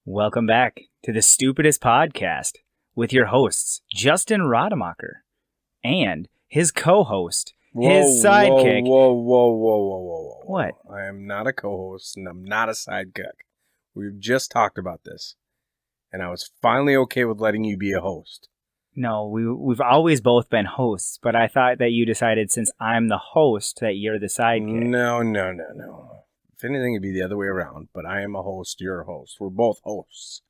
Welcome back to the Stupidest Podcast with your hosts, Justin Rademacher, and his co-host, his sidekick. Whoa. What? I am not a co-host and I'm not a sidekick. We've just talked about this. And I was finally okay with letting you be a host. No, we've always both been hosts, but I thought that you decided since I'm the host that you're the sidekick. No. If anything, it'd be the other way around. But I am a host, you're a host. We're both hosts.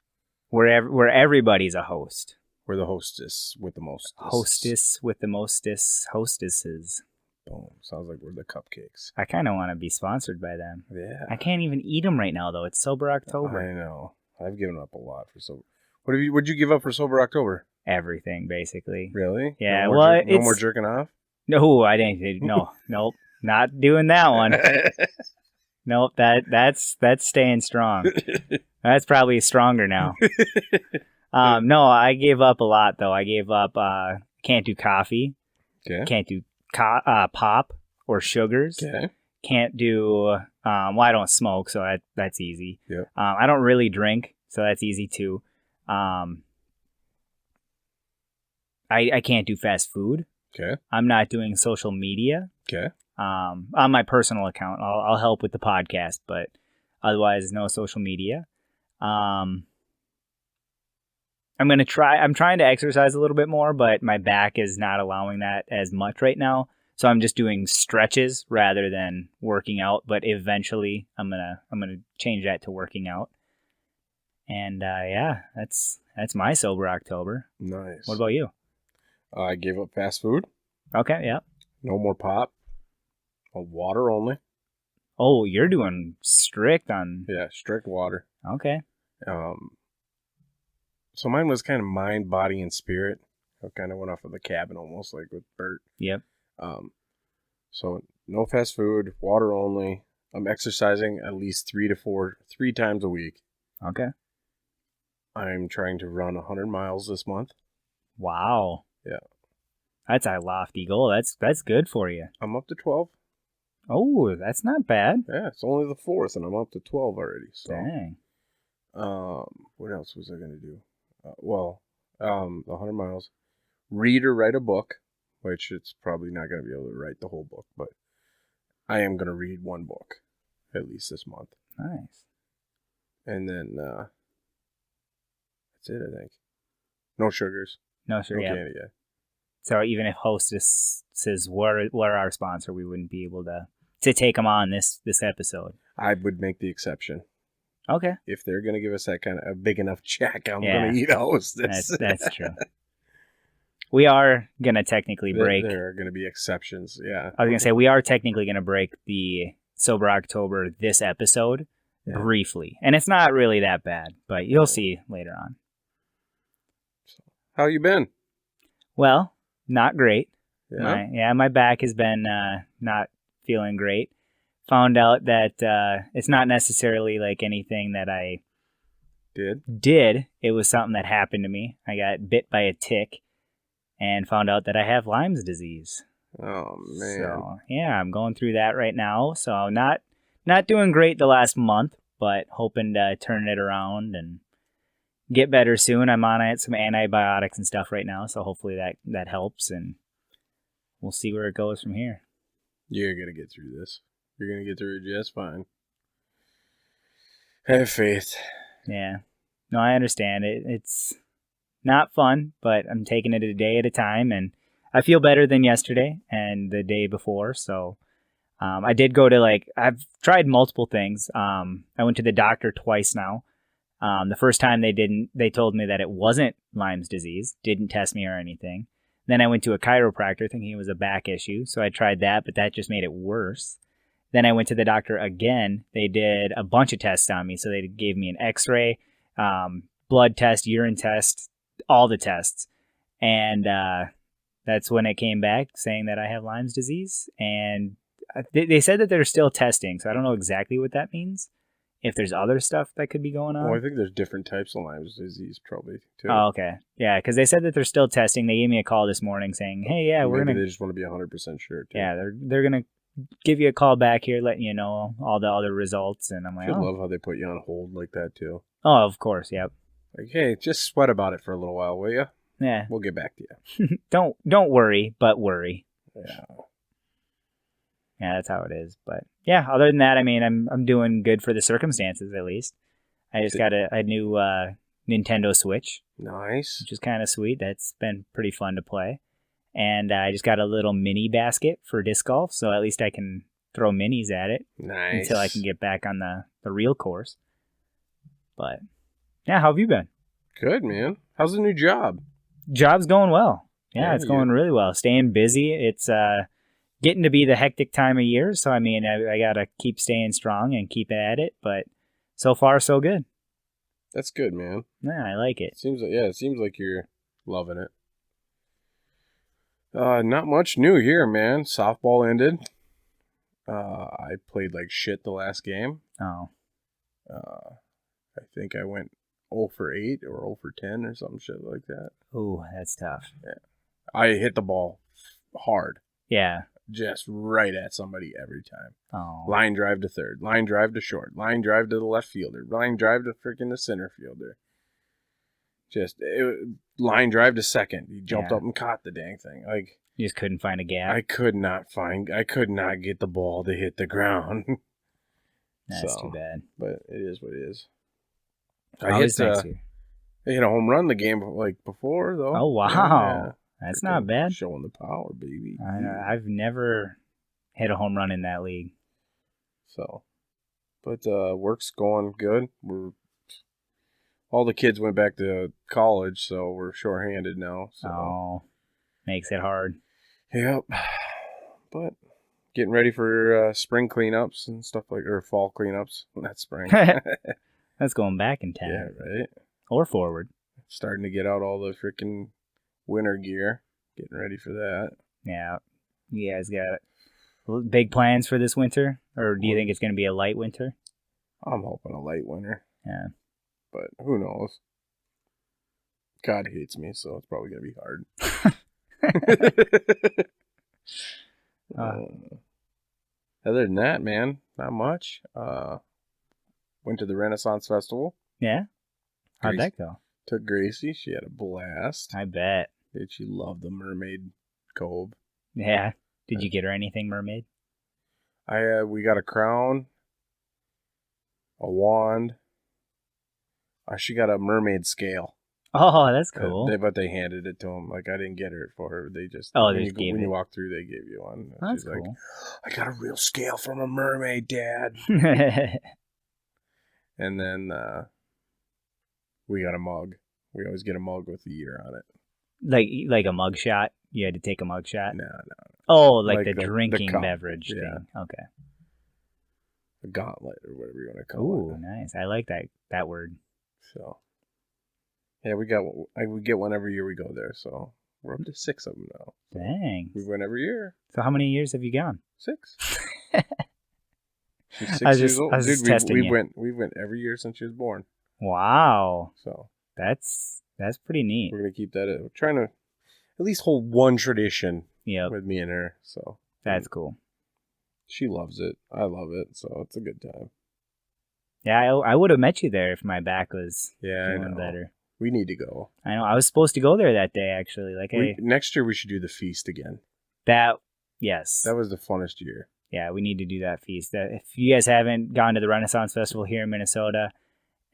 Where everybody's a host. We're the hostess with the mostest. Hostess with the mostest hostesses. Boom. Sounds like we're the cupcakes. I kind of want to be sponsored by them. Yeah. I can't even eat them right now, though. It's Sober October. I know. I've given up a lot for sober. What'd you give up for Sober October? Everything, basically. Really? Yeah. No more jerking off? No, I didn't. No, nope. Not doing that one. Nope, that's staying strong. That's probably stronger now. No, I gave up a lot though. I gave up. Can't do coffee. Okay. Can't do pop or sugars. Okay. Can't do. Well, I don't smoke, so that's easy. Yep. I don't really drink, so that's easy too. I can't do fast food. Okay. I'm not doing social media. Okay. On my personal account. I'll help with the podcast, but otherwise no social media. I'm trying to exercise a little bit more, but my back is not allowing that as much right now. So I'm just doing stretches rather than working out, but eventually I'm going to change that to working out. And yeah, that's my Sober October. Nice. What about you? I gave up fast food. Okay, yeah. No more pop. Water only. Oh, you're doing strict on... Yeah, strict water. Okay. So mine was kind of mind, body, and spirit. I kind of went off of the cabin almost like with Bert. Yep. So no fast food, water only. I'm exercising at least 3 times a week. Okay. I'm trying to run 100 miles this month. Wow. Yeah. That's a lofty goal. That's good for you. I'm up to 12. Oh, that's not bad. Yeah, it's only the 4th, and I'm up to 12 already. So, Dang. what else was I going to do? The 100 miles. Read or write a book, which it's probably not going to be able to write the whole book, but I am going to read one book, at least this month. Nice. And then, that's it, I think. No sugars. No sugar. No Yeah. candy, yeah. So even if hostesses were our sponsor, we wouldn't be able to take them on this episode. I would make the exception. Okay. If they're going to give us that kind of a big enough check, I'm Yeah. going to eat a hostess. That's true. We are going to technically break. There are going to be exceptions, yeah. I was going to say, we are technically going to break the Sober October this episode briefly. And it's not really that bad, but you'll see later on. How you been? Well, not great. Yeah. My back has been not feeling great. Found out that it's not necessarily like anything that I did. It was something that happened to me. I got bit by a tick and found out that I have Lyme's disease. Oh, man. So, yeah, I'm going through that right now. So, not doing great the last month, but hoping to turn it around and get better soon. I'm on some antibiotics and stuff right now, so hopefully that helps, and we'll see where it goes from here. You're going to get through this. You're going to get through it just fine. Have faith. Yeah. No, I understand. It's not fun, but I'm taking it a day at a time, and I feel better than yesterday and the day before, so I did go to, I've tried multiple things. I went to the doctor twice now. The first time they told me that it wasn't Lyme's disease, didn't test me or anything. Then I went to a chiropractor thinking it was a back issue, so I tried that, but that just made it worse. Then I went to the doctor again. They did a bunch of tests on me, so they gave me an x-ray, blood test, urine test, all the tests. And that's when it came back saying that I have Lyme's disease. And they said that they're still testing, so I don't know exactly what that means. If there's other stuff that could be going on. Well, I think there's different types of Lyme's disease probably, too. Oh, okay. Yeah, because they said that they're still testing. They gave me a call this morning saying, hey, yeah, we're going to... They just want to be 100% sure, too. Yeah, they're going to give you a call back here, letting you know all the other results. And I'm like, I love how they put you on hold like that, too. Oh, of course. Yep. Like, hey, just sweat about it for a little while, will you? Yeah. We'll get back to you. Don't worry, but worry. Yeah. Yeah, that's how it is. But yeah, other than that, I mean, I'm doing good for the circumstances at least. I just got a new Nintendo Switch, Nice. which is kind of sweet. That's been pretty fun to play. And I just got a little mini basket for disc golf, so at least I can throw minis at it Nice. until I can get back on the real course. But yeah, how have you been? Good, man. How's the new job? Job's going well. Yeah, Yeah, it's going really well. Staying busy. It's getting to be the hectic time of year, so I mean, I gotta keep staying strong and keep at it. But so far, so good. That's good, man. Yeah, I like it. It seems like you're loving it. Not much new here, man. Softball ended. I played like shit the last game. Oh, I think I went 0 for 8 or 0 for 10 or some shit like that. ooh, that's tough. I hit the ball hard, Yeah. just right at somebody every time. Oh, Line drive to third, line drive to short, line drive to the left fielder, line drive to freaking the center fielder. Line drive to second. He jumped up and caught the dang thing. Like, you just couldn't find a gap. I could not get the ball to hit the ground. That's too bad. But it is what it is. Always next year. I hit a home run the game like before though. Oh wow, that's not bad. Showing the power, baby. I know. I've never hit a home run in that league. So, but work's going good. All the kids went back to college, so we're shorthanded now. So. Oh, makes it hard. Yep. But getting ready for spring cleanups and stuff or fall cleanups. Not spring. That's going back in time. Yeah, right. Or forward. Starting to get out all the freaking winter gear. Getting ready for that. Yeah. You guys got big plans for this winter? Or do you think it's going to be a light winter? I'm hoping a light winter. Yeah. But who knows? God hates me, so it's probably going to be hard. Other than that, man, not much. Went to the Renaissance Festival. Yeah? How'd that go? Took Gracie. She had a blast. I bet. Did she love the Mermaid Cove? Yeah. Did you get her anything, mermaid? We got a crown, a wand. She got a mermaid scale. Oh, that's cool. But they handed it to him. Like, I didn't get it for her. They just when you walk through, they give you one. Oh, that's She's cool. Like, I got a real scale from a mermaid, Dad. And then we got a mug. We always get a mug with the year on it. Like a mug shot? You had to take a mug shot? No. Oh, like the drinking cup. beverage thing. Yeah. Okay. A gauntlet or whatever you want to call Ooh, it. nice. I like that word. So, yeah, we get one every year we go there. So we're up to 6 of them now. Dang. We went every year. So how many years have you gone? 6. She's 6 I was years old. just Dude, testing you. we went every year since she was born. Wow. So That's pretty neat. we're gonna keep that. We're trying to at least hold one tradition Yep. with me and her. So That's cool. she loves it. I love it. So it's a good time. Yeah, I would have met you there if my back was Yeah, I feeling know. better. We need to go. I know. I was supposed to go there that day, actually. Next year we should do the feast again. Yes. That was the funnest year. Yeah, we need to do that feast. If you guys haven't gone to the Renaissance Festival here in Minnesota,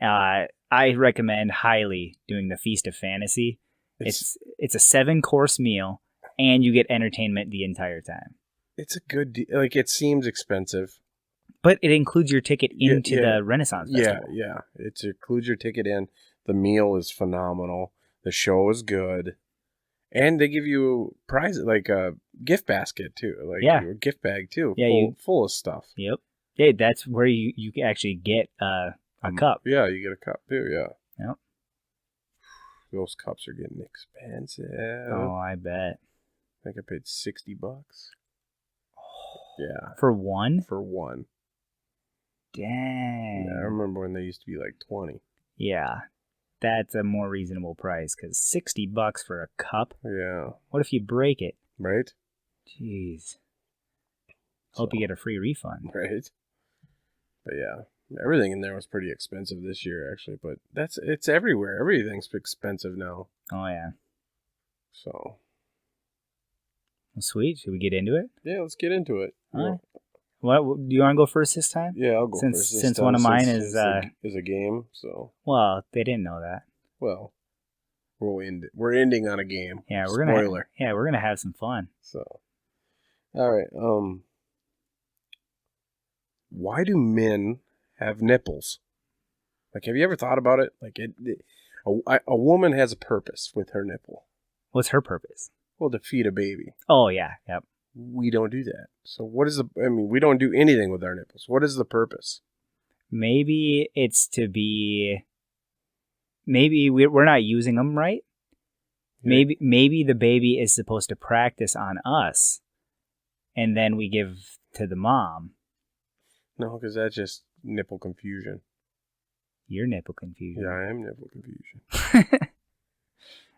I recommend highly doing the Feast of Fantasy. It's a 7-course meal, and you get entertainment the entire time. It's a good deal. Like, it seems expensive. But it includes your ticket into the Renaissance Festival. Yeah. It includes your ticket in. The meal is phenomenal. The show is good. And they give you prizes, like a gift basket, too. Like a gift bag, too. Yeah, full of stuff. Yep. Yeah, that's where you actually get a cup. Yeah, you get a cup, too, yeah. Yep. Those cups are getting expensive. Oh, I bet. I think I paid $60. Yeah. For one? For one. Dang. Yeah, I remember when they used to be like 20. Yeah. That's a more reasonable price, because $60 for a cup? Yeah. What if you break it? Right? Jeez. Hope you get a free refund. Right? But yeah, Everything in there was pretty expensive this year, actually, but it's everywhere. Everything's expensive now. Oh yeah. So Well, sweet. Should we get into it? yeah, let's get into it. All right. What do you want to go first this time? Yeah, I'll go since, first. Since one of mine is a game, so well, they didn't know that. well, we're ending on a game. Yeah, Spoiler. We're gonna have some fun. So, all right. Why do men have nipples? Like, have you ever thought about it? Like, a woman has a purpose with her nipple. What's her purpose? Well, to feed a baby. Oh yeah, yep. We don't do that. So what is we don't do anything with our nipples. What is the purpose? Maybe it's to be. Maybe we're not using them right. Yeah. Maybe the baby is supposed to practice on us, and then we give to the mom. No, because that's just nipple confusion. Your nipple confusion. Yeah, I am nipple confusion.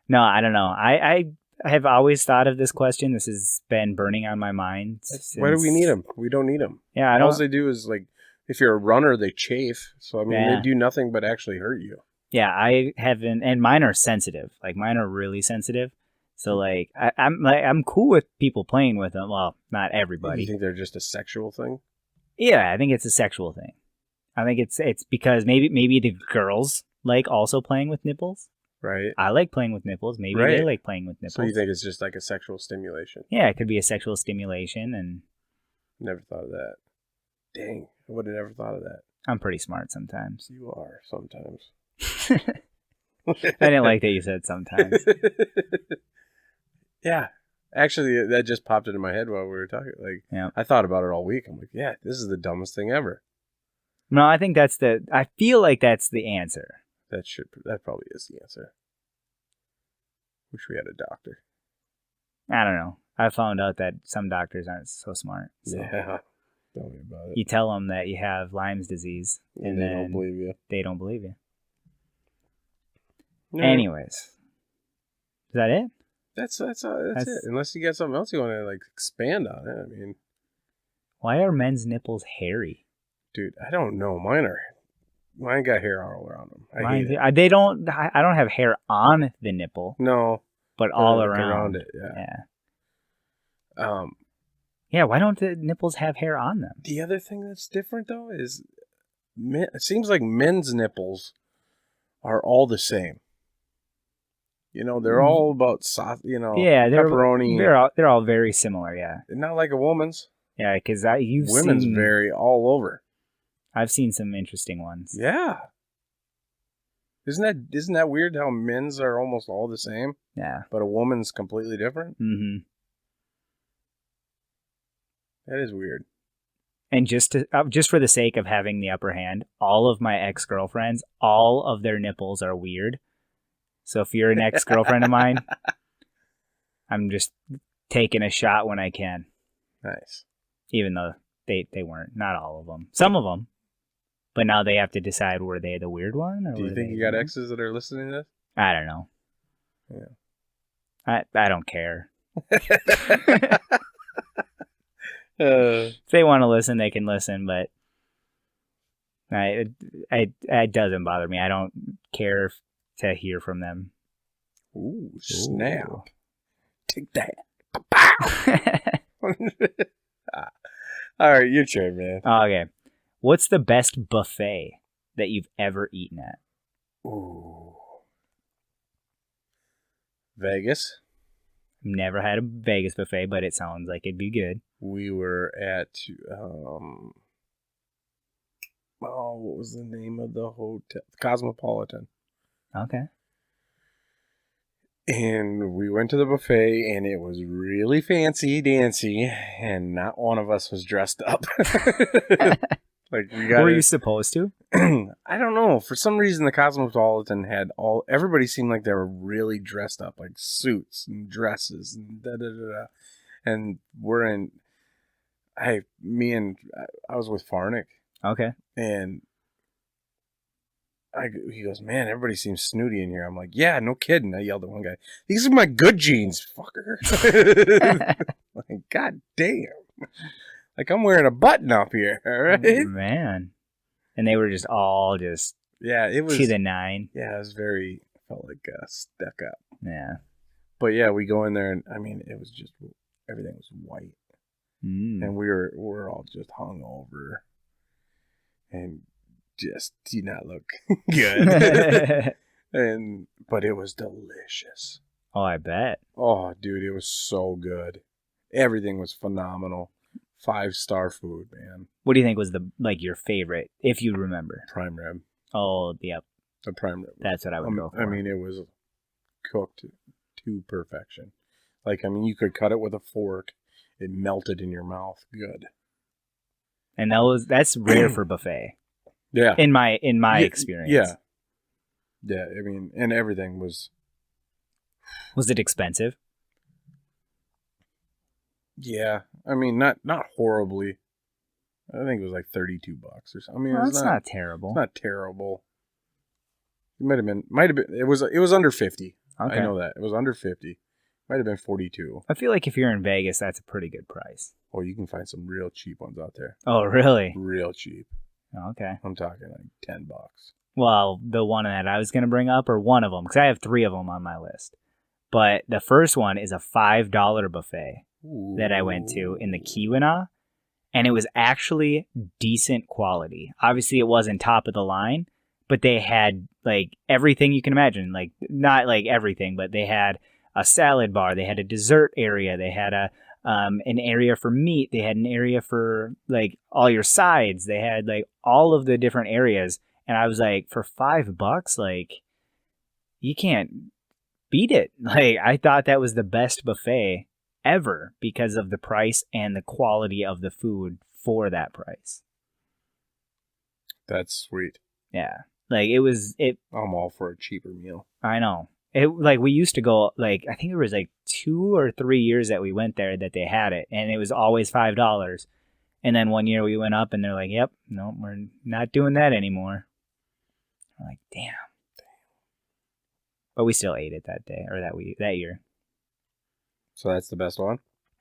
No, I don't know. I have always thought of this question. This has been burning on my mind. Why do we need them? We don't need them. Yeah, All they do is, like, if you're a runner, they chafe. So, I mean, Yeah. they do nothing but actually hurt you. Yeah, I haven't, and mine are sensitive. Like, mine are really sensitive. So, like, I'm cool with people playing with them. Well, not everybody. You think they're just a sexual thing? Yeah, I think it's a sexual thing. I think it's because maybe the girls like also playing with nipples. Right. I like playing with nipples. Maybe they Right. like playing with nipples. So you think it's just like a sexual stimulation? Yeah, it could be a sexual stimulation, and Never thought of that. Dang, I would have never thought of that. I'm pretty smart sometimes. You are sometimes. I didn't like that you said sometimes. Yeah. Actually, that just popped into my head while we were talking. Like, Yeah. I thought about it all week. I'm like, yeah, this is the dumbest thing ever. No, I think I feel like that's the answer. That probably is the answer. Wish we had a doctor. I don't know. I found out that some doctors aren't so smart. So Yeah. Tell me about it. you tell them that you have Lyme's disease, And they don't believe you. They don't believe you. No, Anyways, is that it? That's it. Unless you got something else you want to, like, expand on it. I mean, Why are men's nipples hairy? dude, I don't know. Mine got hair all around them. I hate it. I don't have hair on the nipple, No, but all like around. it. Yeah. Yeah. Yeah, why don't the nipples have hair on them? The other thing that's different though is, it seems like men's nipples are all the same. You know, they're all about sauce. You know, Yeah, pepperoni. They're all very similar. Yeah, Not like a woman's. yeah, because Women's vary all over. I've seen some interesting ones. Yeah. Isn't that weird how men's are almost all the same, Yeah. but a woman's completely different? Mm-hmm. That is weird. And just for the sake of having the upper hand, all of my ex-girlfriends, all of their nipples are weird. So if you're an ex-girlfriend of mine, I'm just taking a shot when I can. Nice. Even though they weren't. Not all of them. Some of them. But now they have to decide, were they the weird one? Or Do you think you got exes that are listening to this? I don't know. Yeah. I don't care. Uh, If they want to listen, they can listen, but it doesn't bother me. I don't care to hear from them. Ooh, snap. Ooh. Take that. All right, your turn, man. Okay. What's the best buffet that you've ever eaten at? Ooh. Vegas. Never had a Vegas buffet, but it sounds like it'd be good. We were at, what was the name of the hotel? Cosmopolitan. Okay. And we went to the buffet, and it was really fancy-dancy, and not one of us was dressed up. Like, we got. Were you supposed to? I don't know. For some reason, the Cosmopolitan had everybody seemed like they were really dressed up, like suits and dresses and da-da-da-da. And I was with Farnick, Okay. and he goes, man, everybody seems snooty in here. I'm like, yeah, no kidding. I yelled at one guy, these are my good jeans, fucker. Like, god damn. Like, I'm wearing a button up here, all right? Man. And they were just all just Yeah, it was to the nine. Yeah, it was very felt like stuck up. Yeah. But yeah, we go in there and I mean it was just everything was white. Mm. And we're all just hung over and just did not look good. But it was delicious. Oh, I bet. Oh, dude, it was so good. Everything was phenomenal. 5-star food, man. What do you think was your favorite, if you remember? Prime rib. Oh, yep. The prime rib. That's what I would go for. I mean, it was cooked to perfection. Like, I mean, you could cut it with a fork. It melted in your mouth. Good. And that's rare for buffet. Yeah. In my experience. Yeah. Yeah, I mean, and everything was... Was it expensive? Yeah. I mean, not horribly. I think it was like $32 or something. I mean, Well, that's not terrible. It's not terrible. It might have been. It was under 50. Okay. I know that. It was under 50. Might have been 42. I feel like if you're in Vegas, that's a pretty good price. Oh, you can find some real cheap ones out there. Oh, really? Real cheap. Okay. I'm talking like $10. Well, the one that I was going to bring up, or one of them, because I have 3 of them on my list. But the first one is a $5 buffet that I went to in the Keweenaw, and it was actually decent quality. Obviously, it wasn't top of the line, but they had like everything you can imagine. Like, not like everything, but they had a salad bar, they had a dessert area, they had an area for meat, they had an area for like all your sides, they had like all of the different areas. And I was like, for $5, like, you can't beat it. Like, I thought that was the best buffet ever because of the price and the quality of the food for that price. That's sweet. Yeah. Like, I'm all for a cheaper meal. I know. We used to go, like, I think it was like 2 or 3 years that we went there that they had it, and it was always $5. And then one year we went up and they're like, yep, no, we're not doing that anymore. I'm like, damn. But we still ate it that day, or that year. So that's the best one?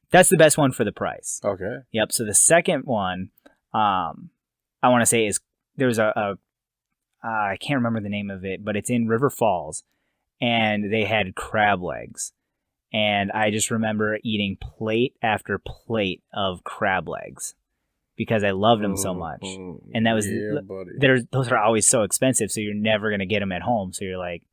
That's the best one for the price. Okay. Yep. So the second one, I want to say is there's I can't remember the name of it, but it's in River Falls, and they had crab legs. And I just remember eating plate after plate of crab legs because I loved them so much. And that was, those are always so expensive, so you're never going to get them at home. So you're like,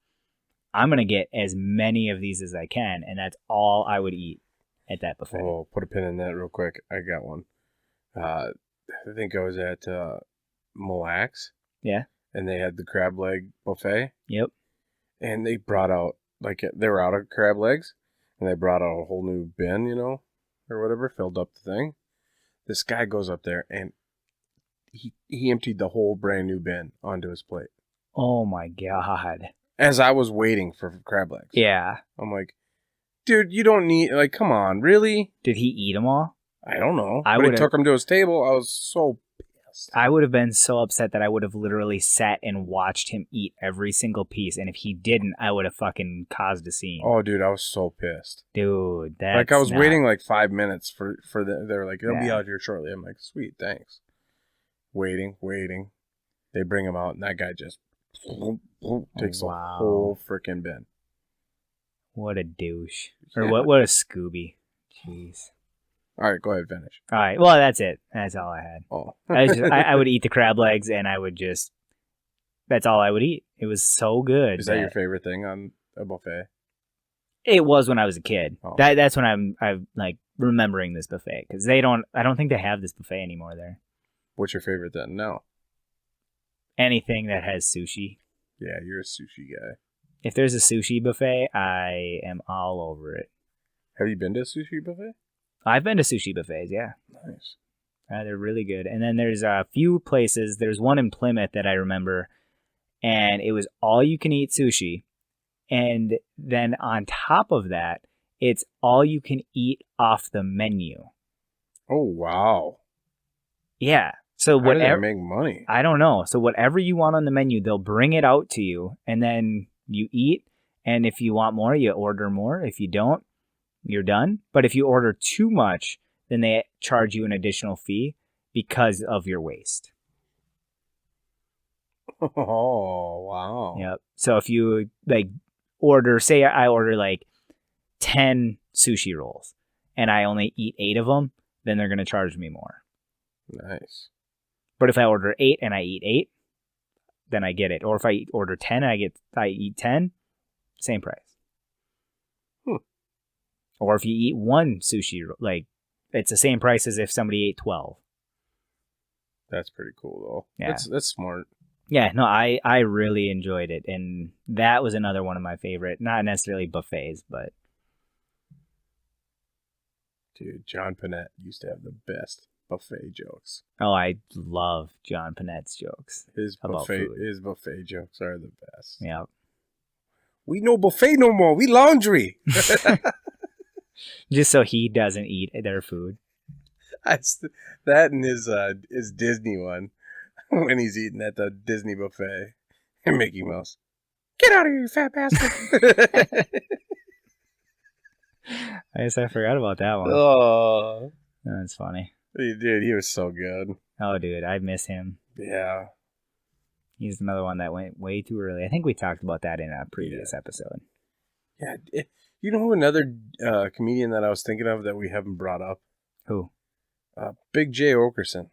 I'm going to get as many of these as I can, and that's all I would eat at that buffet. Oh, put a pin in that real quick. I got one. I think I was at Mille Lacs. Yeah. And they had the crab leg buffet. Yep. And they brought out, like, they were out of crab legs, and they brought out a whole new bin, or whatever, filled up the thing. This guy goes up there, and he emptied the whole brand new bin onto his plate. Oh, my God. As I was waiting for crab legs. Yeah. I'm like, dude, you don't need, like, come on, really? Did he eat them all? I don't know. But he took them to his table. I was so pissed. I would have been so upset that I would have literally sat and watched him eat every single piece. And if he didn't, I would have fucking caused a scene. Oh, dude, I was so pissed. Dude, that's like, I was waiting like 5 minutes for they were like, they'll be out here shortly. I'm like, sweet, thanks. Waiting. They bring him out, and that guy just takes the whole freaking bin. What a douche. Or what a Scooby. Jeez. All right, go ahead, finish. All right, well, that's it. That's all I had. Oh. I would eat the crab legs, and I would just... That's all I would eat. It was so good. Is that your favorite thing on a buffet? It was when I was a kid. Oh. That's when I'm like remembering this buffet, because I don't think they have this buffet anymore there. What's your favorite then? No. Anything that has sushi. Yeah, you're a sushi guy. If there's a sushi buffet, I am all over it. Have you been to a sushi buffet? I've been to sushi buffets, yeah. Nice. They're really good. And then there's a few places. There's one in Plymouth that I remember, and it was all you can eat sushi. And then on top of that, it's all you can eat off the menu. Oh, wow. Yeah. So how do they make money? I don't know. So whatever you want on the menu, they'll bring it out to you, and then you eat. And if you want more, you order more. If you don't, you're done. But if you order too much, then they charge you an additional fee because of your waste. Oh, wow. Yep. So if you like say I order like 10 sushi rolls and I only eat 8 of them, then they're going to charge me more. Nice. But if I order 8 and I eat 8, then I get it. Or if I order 10 and I eat 10, same price. Or if you eat one sushi, like it's the same price as if somebody ate 12. That's pretty cool, though. Yeah. That's smart. Yeah, no, I really enjoyed it. And that was another one of my favorite, not necessarily buffets, but. Dude, John Panette used to have the best buffet jokes. Oh, I love John Panette's jokes. His about food. buffet jokes are the best. Yeah. We no buffet no more. We laundry. Just so he doesn't eat their food. That and his Disney one when he's eating at the Disney buffet and Mickey Mouse. Get out of here, you fat bastard. I guess I forgot about that one. Oh, That's funny. dude, he was so good. Oh, dude, I miss him. Yeah. He's another one that went way too early. I think we talked about that in a previous episode. Yeah. You know another comedian that I was thinking of that we haven't brought up? Who? Big J. Okerson.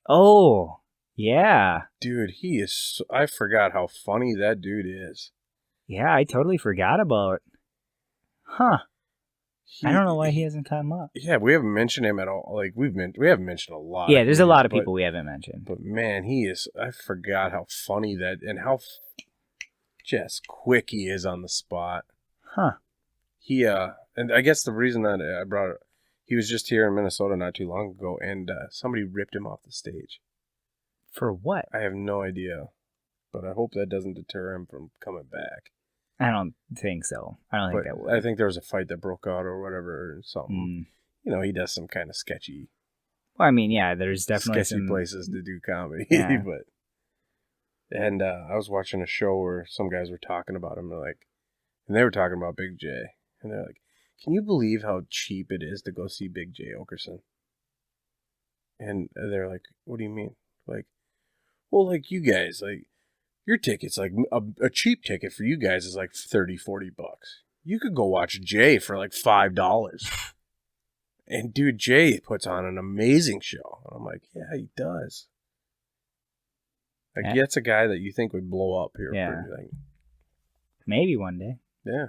Oh, yeah. Dude, he is... I forgot how funny that dude is. Yeah, I totally forgot about... Huh. I don't know why he hasn't come up. Yeah, we haven't mentioned him at all. Like, we haven't mentioned a lot. Yeah, there's a lot of people we haven't mentioned. But man, he is... I forgot how funny that... And how just quick he is on the spot. Huh. He, and I guess the reason that I brought it... He was just here in Minnesota not too long ago, and somebody ripped him off the stage. For what? I have no idea. But I hope that doesn't deter him from coming back. I don't think so. I don't think that would. I think there was a fight that broke out or whatever, or something. You know, he does some kind of sketchy... Well, I mean, yeah, there's definitely sketchy places to do comedy. Yeah. And I was watching a show where some guys were talking about him, and they were talking about Big J, and they're like, "Can you believe how cheap it is to go see Big J Okerson?" And they're like, "What do you mean?" Like, well, like you guys, like your ticket's like a cheap ticket for you guys is like $30-$40. You could go watch Jay for like $5. And dude, Jay puts on an amazing show. And I'm like, yeah, he does. Like, that's a guy that you think would blow up here. Yeah. Maybe one day. Yeah.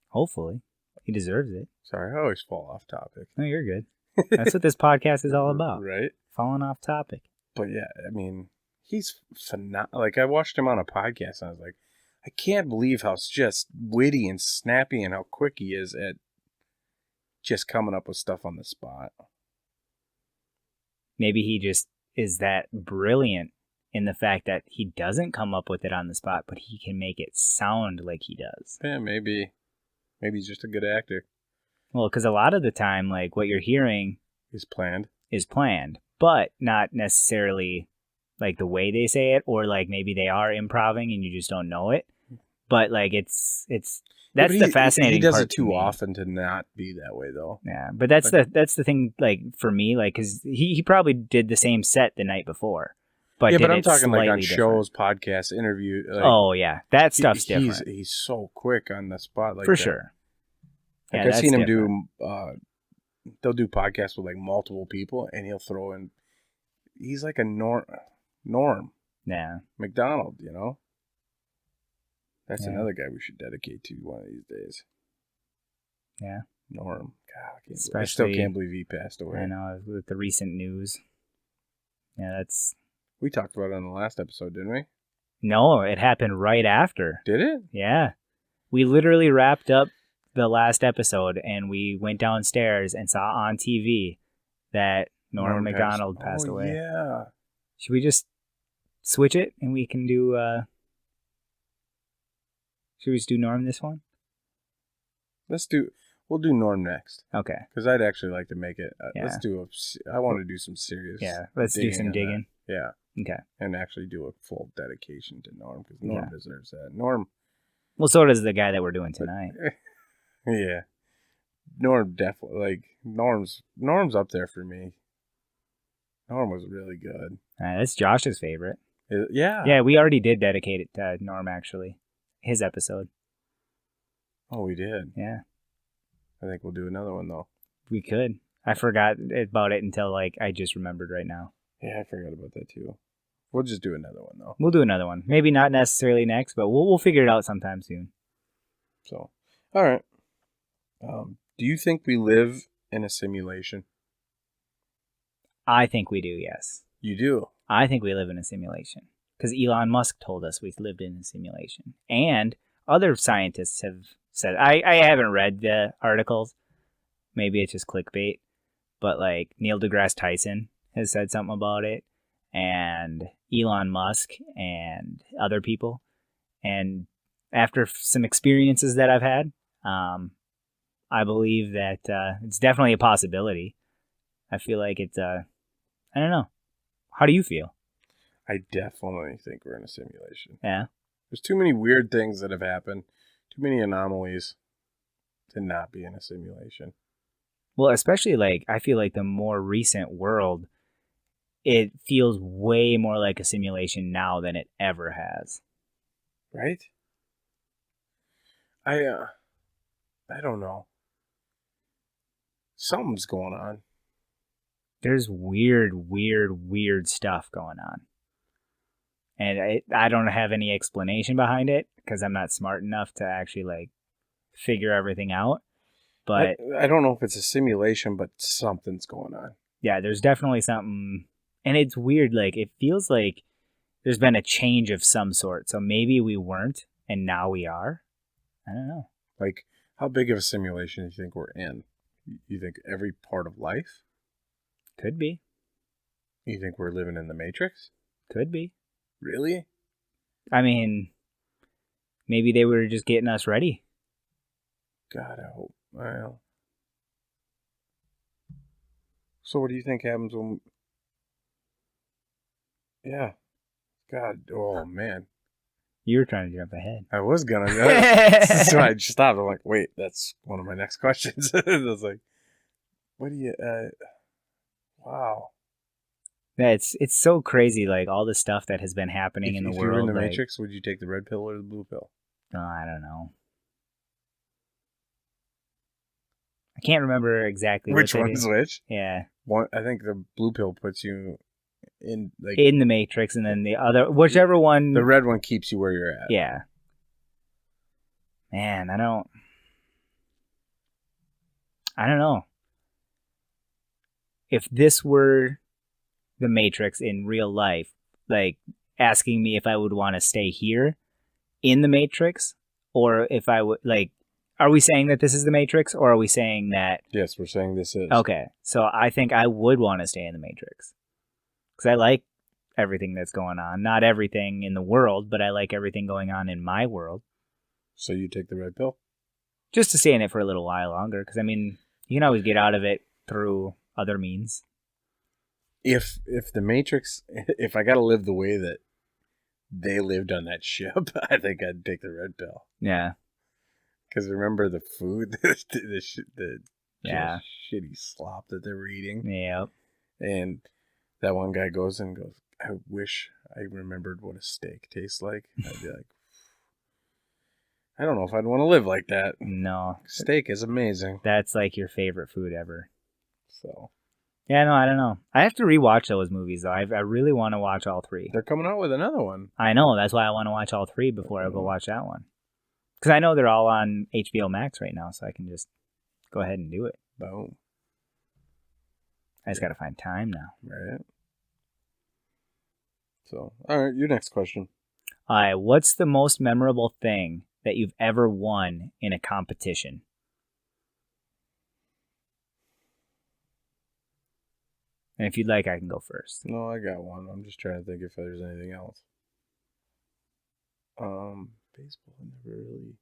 Hopefully. He deserves it. Sorry, I always fall off topic. No, you're good. That's what this podcast is all about. Right? Falling off topic. But yeah, I mean, he's phenomenal. Like, I watched him on a podcast, and I was like, I can't believe how just witty and snappy and how quick he is at just coming up with stuff on the spot. Maybe he just is that brilliant in the fact that he doesn't come up with it on the spot, but he can make it sound like he does. Yeah, maybe he's just a good actor. Well, because a lot of the time, like, what you're hearing is planned, but not necessarily like the way they say it, or like maybe they are improving and you just don't know it. But like it's that's the fascinating part. He does it too often to not be that way, though. Yeah, but that's the thing. Like for me, like because he probably did the same set the night before. But yeah, but I'm talking like on different. Shows, podcasts, interview. Like, oh yeah, that stuff's different. He's so quick on the spot, like for that. Sure. Like Yeah, I've seen him different. do. They'll do podcasts with like multiple people, and he'll throw in. He's like a Norm. Yeah. McDonald, you know. That's another guy we should dedicate to one of these days. Yeah. Norm. God, I still can't believe he passed away. I know, with the recent news. Yeah, that's... We talked about it on the last episode, didn't we? No, it happened right after. Did it? Yeah. We literally wrapped up the last episode, and we went downstairs and saw on TV that Norm McDonald passed away. Yeah. Should we just switch it, and we can do... Should we just do Norm this one? We'll do Norm next. Okay. Because I'd actually like to make it. Yeah. I want to do some serious. Yeah, let's do some digging. Yeah. Okay. And actually do a full dedication to Norm, because Norm deserves that. Well, so does the guy that we're doing tonight. Yeah. Norm definitely, like, Norm's up there for me. Norm was really good. That's Josh's favorite. Yeah. Yeah, we already did dedicate it to Norm, actually. His episode. Oh, we did. Yeah, I think we'll do another one, though. we could. I forgot about it until, like, I just remembered right now. Yeah, I forgot about that, too. We'll just do another one, though. We'll do another one. Maybe not necessarily next, but we'll figure it out sometime soon. So, all right. Do you think we live in a simulation? I think we do, yes. You do? I think we live in a simulation. Because Elon Musk told us we lived in a simulation. And other scientists have said, I haven't read the articles. Maybe it's just clickbait. But like Neil deGrasse Tyson has said something about it. And Elon Musk and other people. And after some experiences that I've had, I believe that it's definitely a possibility. I feel like it's, I don't know. How do you feel? I definitely think we're in a simulation. Yeah. There's too many weird things that have happened, too many anomalies to not be in a simulation. Well, especially like, I feel like the more recent world, it feels way more like a simulation now than it ever has. Right? I don't know. Something's going on. There's weird stuff going on. And I don't have any explanation behind it because I'm not smart enough to actually like figure everything out. But I don't know if it's a simulation, but something's going on. yeah, there's definitely something. And it's weird. Like, it feels like there's been a change of some sort. So maybe we weren't and now we are. I don't know. Like, how big of a simulation do you think we're in? You think every part of life? Could be. You think we're living in the Matrix? Could be. Really? I mean, maybe they were just getting us ready. God, I hope. Well. So what do you think happens when... Yeah. God, oh man. You were trying to jump ahead. I was gonna. So I just stopped. I'm like, wait, that's one of my next questions. I was like, what do you... wow. Yeah, it's so crazy, like all the stuff that has been happening in the world. If you were in the like, Matrix, would you take the red pill or the blue pill? Oh, I don't know. I can't remember exactly Which one's which. Yeah. One, I think the blue pill puts you in like in the Matrix, and then the other, whichever one. The red one keeps you where you're at. Yeah. Man, I don't know. If this were the Matrix in real life, like asking me if I would want to stay here in the Matrix, or if I would like, are we saying that this is the Matrix, or are we saying that? Yes, we're saying this is. Okay, so I think I would want to stay in the Matrix because I like everything that's going on. Not everything in the world, but I like everything going on in my world. So you take the red pill? Just to stay in it for a little while longer, because I mean, you can always get out of it through other means. If the Matrix, if I got to live the way that they lived on that ship, I think I'd take the red pill. Yeah. Because remember the food, the yeah, shitty slop that they were eating. Yep. And that one guy goes, I wish I remembered what a steak tastes like. I'd be like, I don't know if I'd want to live like that. No. Steak is amazing. That's like your favorite food ever. So. Yeah, no, I don't know. I have to rewatch those movies, though. I really want to watch all three. They're coming out with another one. I know. That's why I want to watch all three before I go watch that one. Because I know they're all on HBO Max right now, so I can just go ahead and do it. Boom. I just got to find time now. Right. So, all right, your next question. All right, what's the most memorable thing that you've ever won in a competition? And if you'd like, I can go first. No, I got one. I'm just trying to think if there's anything else. Baseball, never really...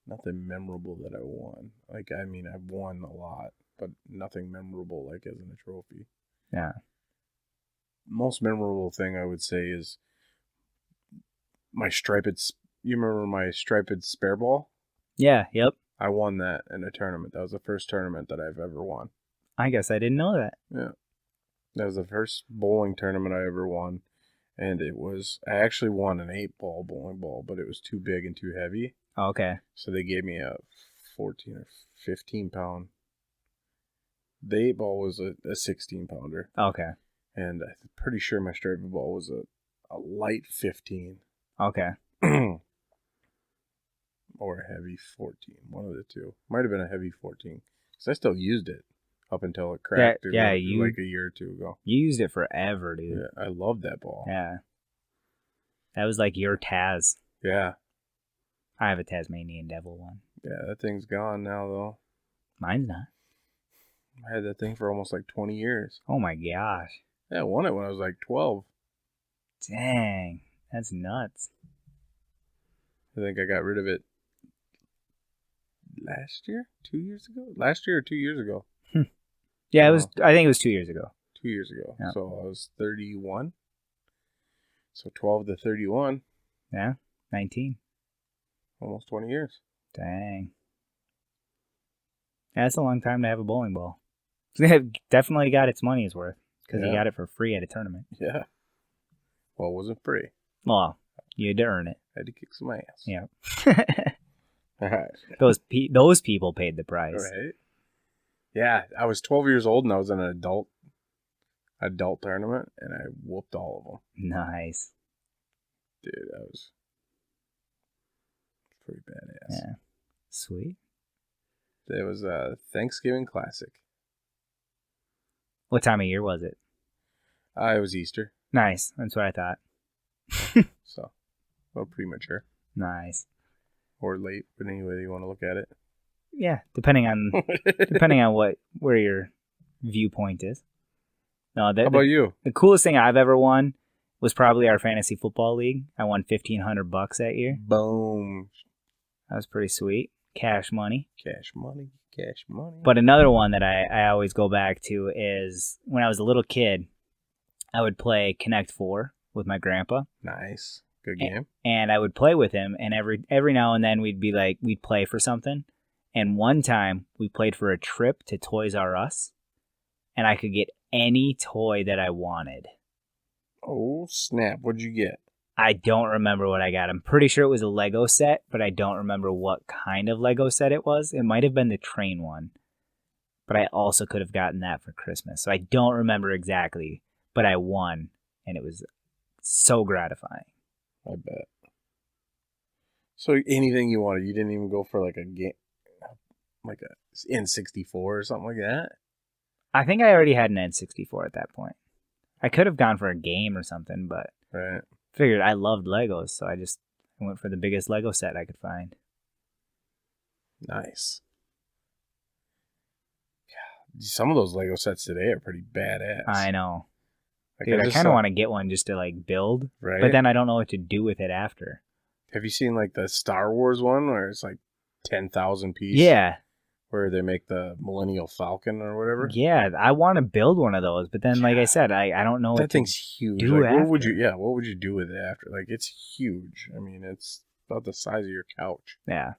Nothing memorable that I won. Like, I mean, I've won a lot, but nothing memorable, like, as in a trophy. Yeah. Most memorable thing I would say is my striped... You remember my striped spare ball? Yeah, yep. I won that in a tournament. That was the first tournament that I've ever won. I guess I didn't know that. Yeah. That was the first bowling tournament I ever won. And I actually won an 8-ball bowling ball, but it was too big and too heavy. Okay. So they gave me a 14 or 15 pound. The 8-ball was a 16 pounder. Okay. And I'm pretty sure my striped ball was a light 15. Okay. Or a heavy 14. One of the two. Might have been a heavy 14. Because I still used it up until it cracked like a year or two ago. You used it forever, dude. Yeah, I loved that ball. Yeah. That was like your Taz. Yeah. I have a Tasmanian Devil one. Yeah, that thing's gone now, though. Mine's not. I had that thing for almost like 20 years. Oh my gosh. Yeah, I won it when I was like 12. Dang. That's nuts. I think I got rid of it last year? 2 years ago? Last year or 2 years ago? Yeah, it was. I think it was 2 years ago. 2 years ago. Yeah. So I was 31. So 12 to 31. Yeah, 19. Almost 20 years. Dang. Yeah, that's a long time to have a bowling ball. It definitely got its money's worth because you got it for free at a tournament. Yeah. Well, it wasn't free. Well, you had to earn it. I had to kick some ass. Yeah. All right. Those people paid the price. Right. Yeah, I was 12 years old and I was in an adult tournament and I whooped all of them. Nice. Dude, that was pretty badass. Yeah. Sweet. It was a Thanksgiving Classic. What time of year was it? It was Easter. Nice. That's what I thought. So, a little premature. Nice. Or late, but any way you want to look at it. Yeah, depending on where your viewpoint is. No, How about you? The coolest thing I've ever won was probably our fantasy football league. I won $1,500 that year. Boom. That was pretty sweet. Cash money. Cash money. Cash money. But another one that I always go back to is when I was a little kid, I would play Connect 4 with my grandpa. Nice. Good game. And I would play with him, and every now and then we'd play for something. And one time we played for a trip to Toys R Us, and I could get any toy that I wanted. Oh, snap. What'd you get? I don't remember what I got. I'm pretty sure it was a Lego set, but I don't remember what kind of Lego set it was. It might have been the train one, but I also could have gotten that for Christmas. So I don't remember exactly, but I won, and it was so gratifying. I bet. So anything you wanted, you didn't even go for like a game, like a N64 or something like that? I think I already had an N64 at that point. I could have gone for a game or something, but right. Figured I loved Legos, so I went for the biggest Lego set I could find. Nice. Yeah, some of those Lego sets today are pretty badass. I know. Like, dude, I kind of want to get one just to like build, right? But then I don't know what to do with it after. Have you seen like the Star Wars one where it's like 10,000 piece? Yeah. Where they make the Millennial Falcon or whatever? Yeah, I want to build one of those, but then like I said, I don't know what that thing's huge. Do like, after. What would you do with it after? Like, it's huge. I mean, it's about the size of your couch. Yeah.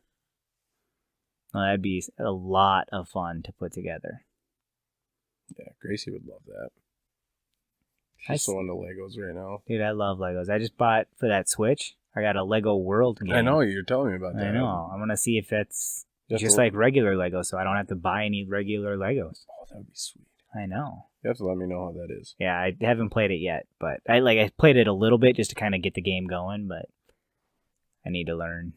Well, that'd be a lot of fun to put together. Yeah, Gracie would love that. She's so into Legos right now. Dude, I love Legos. I just bought for that Switch. I got a Lego World game. I know, you're telling me about that. I know. I'm going to see if it's just like regular Legos, so I don't have to buy any regular Legos. Oh, that would be sweet. I know. You have to let me know how that is. Yeah, I haven't played it yet, but I played it a little bit just to kind of get the game going, but I need to learn.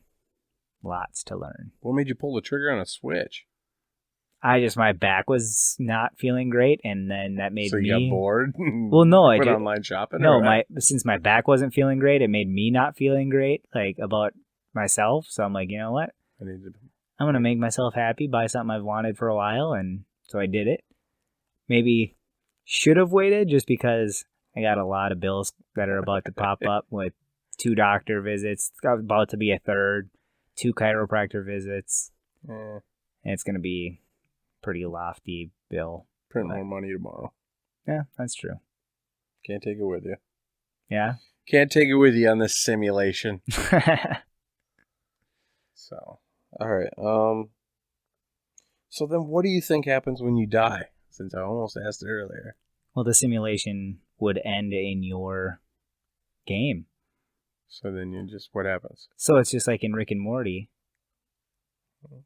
Lots to learn. What made you pull the trigger on a Switch? My back was not feeling great, and then that made me... So you got bored? Well, no, I went online shopping? No, since my back wasn't feeling great, it made me not feeling great, like, about myself. So I'm like, you know what? I'm going to make myself happy, buy something I've wanted for a while, and so I did it. Maybe should have waited just because I got a lot of bills that are about to pop up with 2 doctor visits, about to be a third, 2 chiropractor visits, and it's going to be pretty lofty bill. Print more money tomorrow. Yeah, that's true. Can't take it with you. Yeah? Can't take it with you on this simulation. So, all right. So then what do you think happens when you die? Since I almost asked earlier. Well, the simulation would end in your game. So then what happens? So it's just like in Rick and Morty,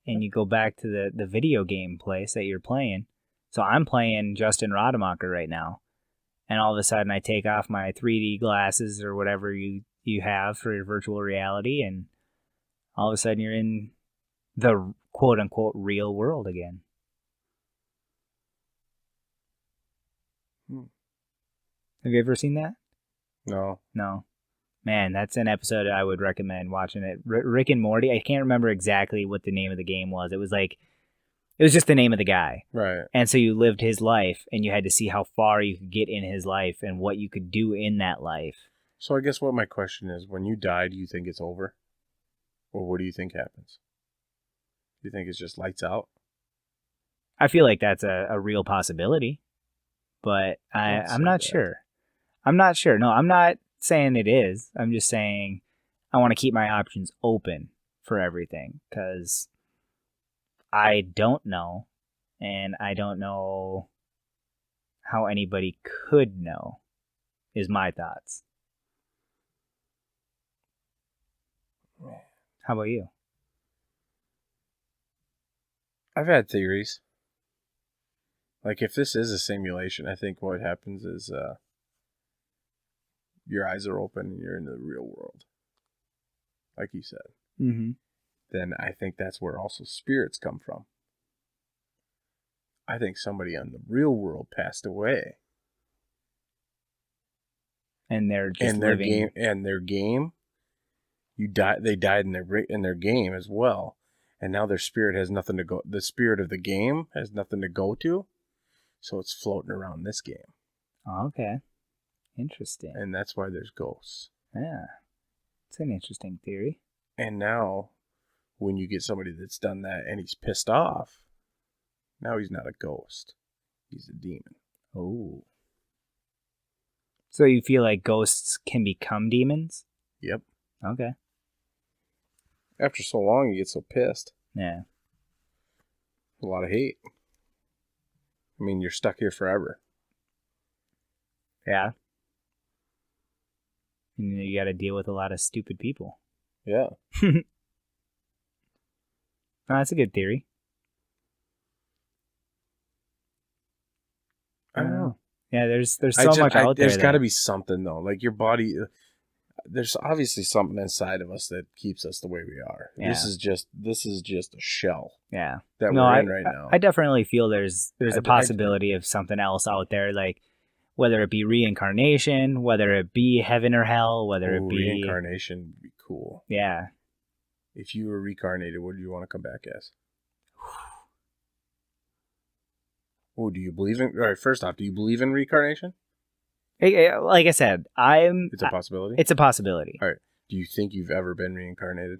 and you go back to the video game place that you're playing. So I'm playing Justin Rademacher right now, and all of a sudden I take off my 3D glasses or whatever you have for your virtual reality, and all of a sudden you're in the quote unquote real world again. Have you ever seen that? No. Man, that's an episode I would recommend watching it. Rick and Morty. I can't remember exactly what the name of the game was. It was just the name of the guy. Right. And so you lived his life, and you had to see how far you could get in his life and what you could do in that life. So I guess what my question is, when you die, do you think it's over? Or what do you think happens? Do you think it's just lights out? I feel like that's a real possibility, but I'm not sure. I'm not sure. No, I'm not saying it is. I'm just saying I want to keep my options open for everything because I don't know, and I don't know how anybody could know, is my thoughts. How about you? I've had theories. Like, if this is a simulation, I think what happens is your eyes are open and you're in the real world. Like you said. Mm-hmm. Then I think that's where also spirits come from. I think somebody in the real world passed away. And they're just their living... game, and their game, they died in their game as well. And now their spirit has nothing to go. The spirit of the game has nothing to go to, so it's floating around this game. Oh, okay, interesting. And that's why there's ghosts. Yeah, it's an interesting theory. And now, when you get somebody that's done that and he's pissed off, now he's not a ghost; he's a demon. Oh, so you feel like ghosts can become demons? Yep. Okay. After so long, you get so pissed. Yeah. A lot of hate. I mean, you're stuck here forever. Yeah. And you got to deal with a lot of stupid people. Yeah. Oh, that's a good theory. I don't know. Yeah, there's so much out there. There's got to be something though. Like your body, there's obviously something inside of us that keeps us the way we are. Yeah. This is just a shell. Yeah. That we're in right now. I definitely feel there's a possibility of something else out there, like whether it be reincarnation, whether it be heaven or hell, whether it be reincarnation would be cool. Yeah. If you were reincarnated, what do you want to come back as? Oh, do you believe in? All right, first off, do you believe in reincarnation? Like I said, It's a possibility. It's a possibility. All right. Do you think you've ever been reincarnated?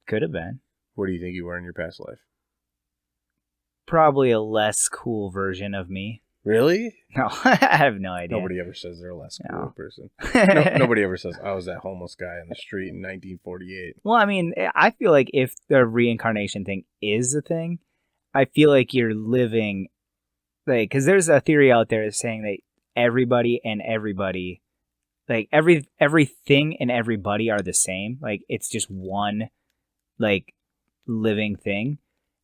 Could have been. What do you think you were in your past life? Probably a less cool version of me. Really? No, I have no idea. Nobody ever says they're a less cool person. Nobody ever says, I was that homeless guy on the street in 1948. Well, I mean, I feel like if the reincarnation thing is a thing, I feel like you're living, like, because there's a theory out there saying that everybody, like everything and everybody are the same. Like, it's just one, like, living thing.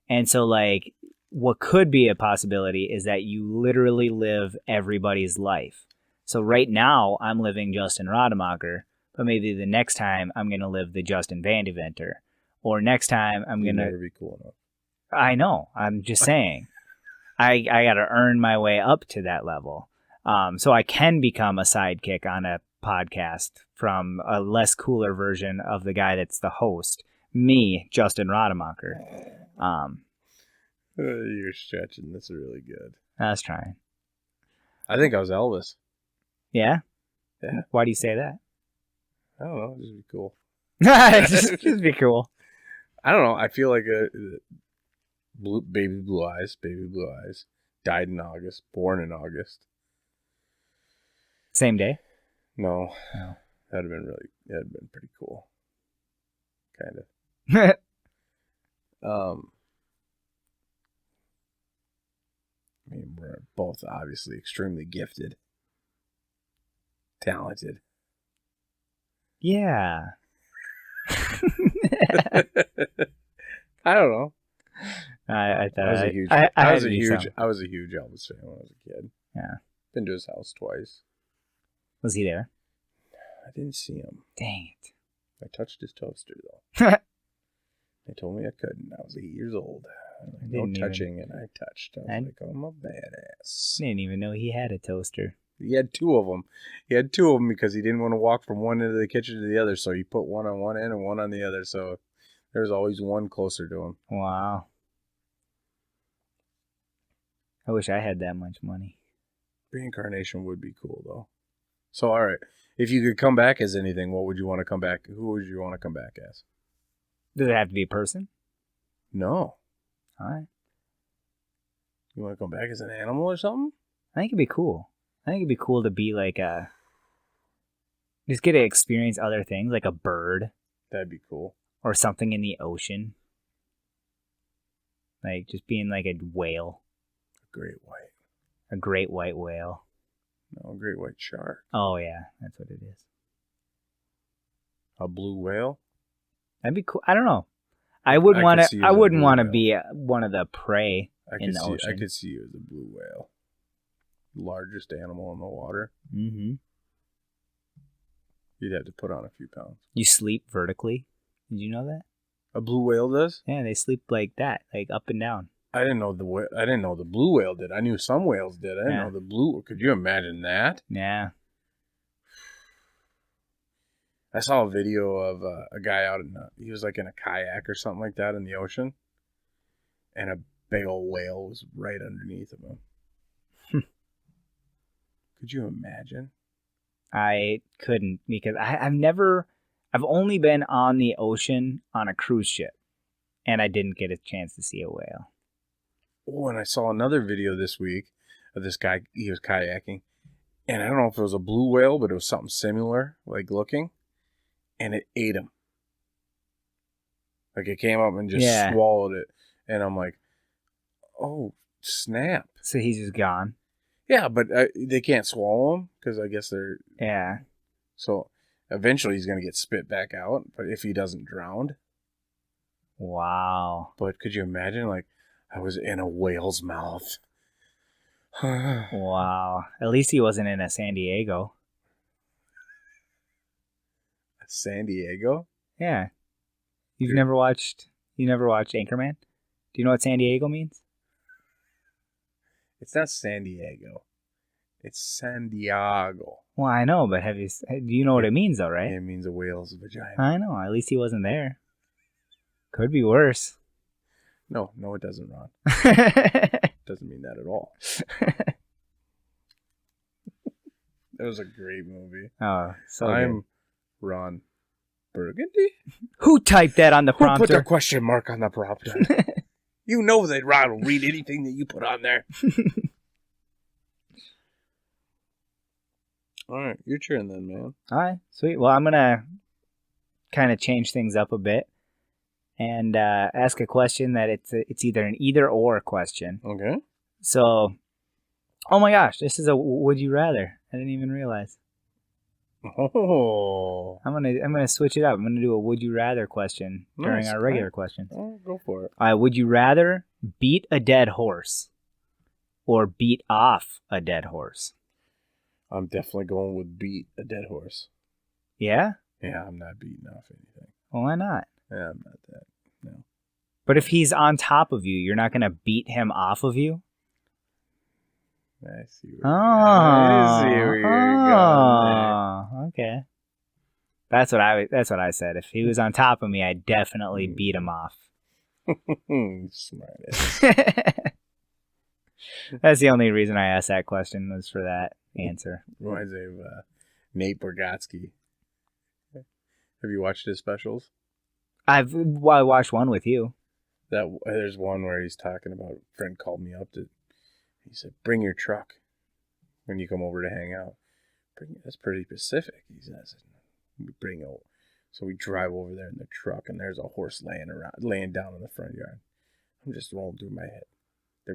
And so, like, what could be a possibility is that you literally live everybody's life. So right now, I'm living Justin Rademacher, but maybe the next time I'm going to live the Justin Van Deventer. Or next time I'm going to... never be cool enough. I know. I'm just saying. I got to earn my way up to that level. So I can become a sidekick on a podcast from a less cooler version of the guy that's the host. Me, Justin Rademacher. You're stretching. This is really good. I was trying. I think I was Elvis. Yeah? Yeah. Why do you say that? I don't know. Just be cool. just be cool. I don't know. I feel like baby blue eyes, died in August, born in August. Same day? No. That'd have been pretty cool. Kind of. I mean, we're both obviously extremely gifted, talented. Yeah. I don't know. I thought I was a huge, I I had was to a do huge, something. I was a huge Elvis fan when I was a kid. Yeah. Been to his house twice. Was he there? I didn't see him. Dang I touched his toaster though. it. They told me I couldn't. I was 8 years old. I No didn't touching, and I touched. I was I like, oh, I'm a badass. didn't even know he had a toaster. He had two of them. He had two of them because he didn't want to walk from one end of the kitchen to the other, so he put one on one end and one on the other. So there was always one closer to him. Wow. I wish I had that much money. Reincarnation would be cool, though. So, all right. If you could come back as anything, what would you want to come back? Who would you want to come back as? Does it have to be a person? No. All right. You want to come back as an animal or something? I think it'd be cool. I think it'd be cool to be like just get to experience other things, like a bird That'd be cool. or something in the ocean. Like just being like a whale, A great white. a great white whale. No, a great white shark. Oh yeah, that's what it is. A blue whale? That'd be cool. I don't know. I wouldn't want could see to. you I as a wouldn't blue want to whale. be one of the prey I in could the see. ocean. I could see you as a blue whale. Largest animal in the water. Mm-hmm. You'd have to put on a few pounds. You sleep vertically. Did you know that? A blue whale does? Yeah, they sleep like that, like up and down. I didn't know the blue whale did. I knew some whales did. I didn't Yeah. know the blue. Could you imagine that? Yeah. I saw a video of a guy out he was like in a kayak or something like that in the ocean, and a big old whale was right underneath of him. Could you imagine? I couldn't because I've only been on the ocean on a cruise ship, and I didn't get a chance to see a whale. Oh, and I saw another video this week of this guy. He was kayaking, and I don't know if it was a blue whale, but it was something similar, like looking, and it ate him. Like it came up and just swallowed it, and I'm like, oh snap! So he's just gone. Yeah, but they can't swallow him because I guess they're... Yeah. So eventually he's going to get spit back out, but if he doesn't drown. Wow. But could you imagine, like, I was in a whale's mouth. Wow. At least he wasn't in a San Diego. San Diego? Yeah. You never watched Anchorman? Do you know what San Diego means? It's not San Diego. It's San Diego. Well, I know, but do you know what it means though, right? It means a whale's vagina. I know. At least he wasn't there. Could be worse. No, it doesn't, Ron. Doesn't mean that at all. That was a great movie. Oh, so I'm good. Ron Burgundy? Who typed that on the Who prompter? put the question mark on the prompter? You know that Ron will read anything that you put on there. All right, your turn then, man. All right, sweet. Well, I'm going to kind of change things up a bit and ask a question that it's either an either or question. Okay. So, oh my gosh, this is a would you rather. I didn't even realize. Oh. I'm gonna switch it up. I'm gonna do a would you rather question during our regular questions. Oh, go for it. Would you rather beat a dead horse or beat off a dead horse? I'm definitely going with beat a dead horse. Yeah? Yeah, I'm not beating off anything. Well, why not? Yeah, I'm not that. No. But if he's on top of you, you're not gonna beat him off of you? I see where you're going. Okay. That's what I said. If he was on top of me, I'd definitely beat him off. Smart. That's the only reason I asked that question was for that answer. Reminds me of Nate Bargatze. Have you watched his specials? I watched one with you. There's one where he's talking about a friend called me up he said, bring your truck when you come over to hang out. That's pretty specific, he says. So we drive over there in the truck, and there's a horse laying down in the front yard. I'm just rolling through my head.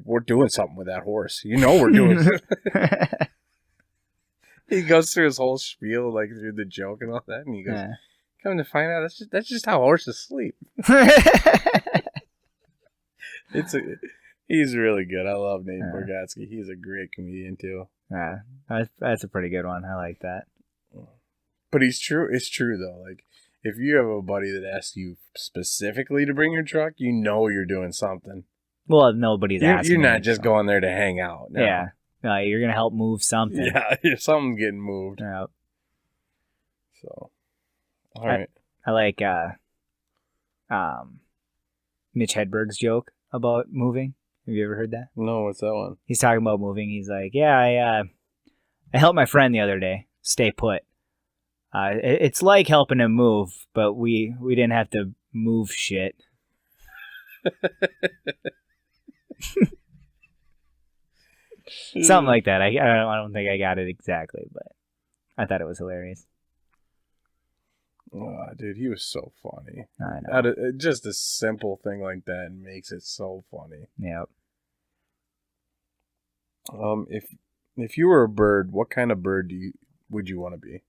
We're doing something with that horse. You know we're doing it. He goes through his whole spiel, like through the joke and all that, and he goes, Yeah. "Come to find out, that's just how horses sleep." He's really good. I love Nate Bargatze. He's a great comedian too. Yeah, that's a pretty good one. I like that. But he's true. It's true though. Like if you have a buddy that asks you specifically to bring your truck, you know you're doing something. Well, nobody's asking. You're not just going there to hang out. No. Yeah. You're gonna help move something. Yeah, something's getting moved. Yeah. So, all right. I like Mitch Hedberg's joke about moving. Have you ever heard that? No, what's that one? He's talking about moving. He's like, yeah, I helped my friend the other day stay put. It's like helping him move, but we didn't have to move shit. Something like that. I don't think I got it exactly, but I thought it was hilarious. Oh, dude, he was so funny. I know. Just a simple thing like that makes it so funny. Yep. If you were a bird, what kind of bird would you want to be?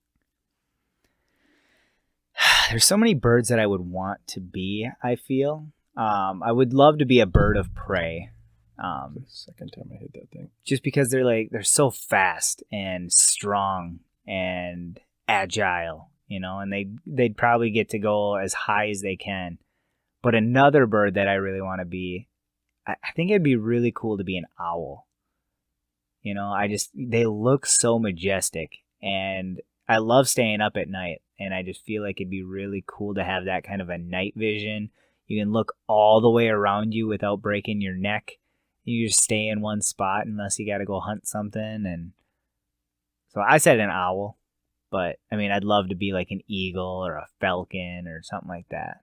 There's so many birds that I would want to be, I feel. I would love to be a bird of prey. The second time I hit that thing. Just because they're so fast and strong and agile, and they'd probably get to go as high as they can. But another bird that I really want to be, I think it'd be really cool to be an owl. They look so majestic, and I love staying up at night, and I just feel like it'd be really cool to have that kind of a night vision. You can look all the way around you without breaking your neck. You just stay in one spot unless you got to go hunt something. And so I said an owl, but I mean, I'd love to be like an eagle or a falcon or something like that.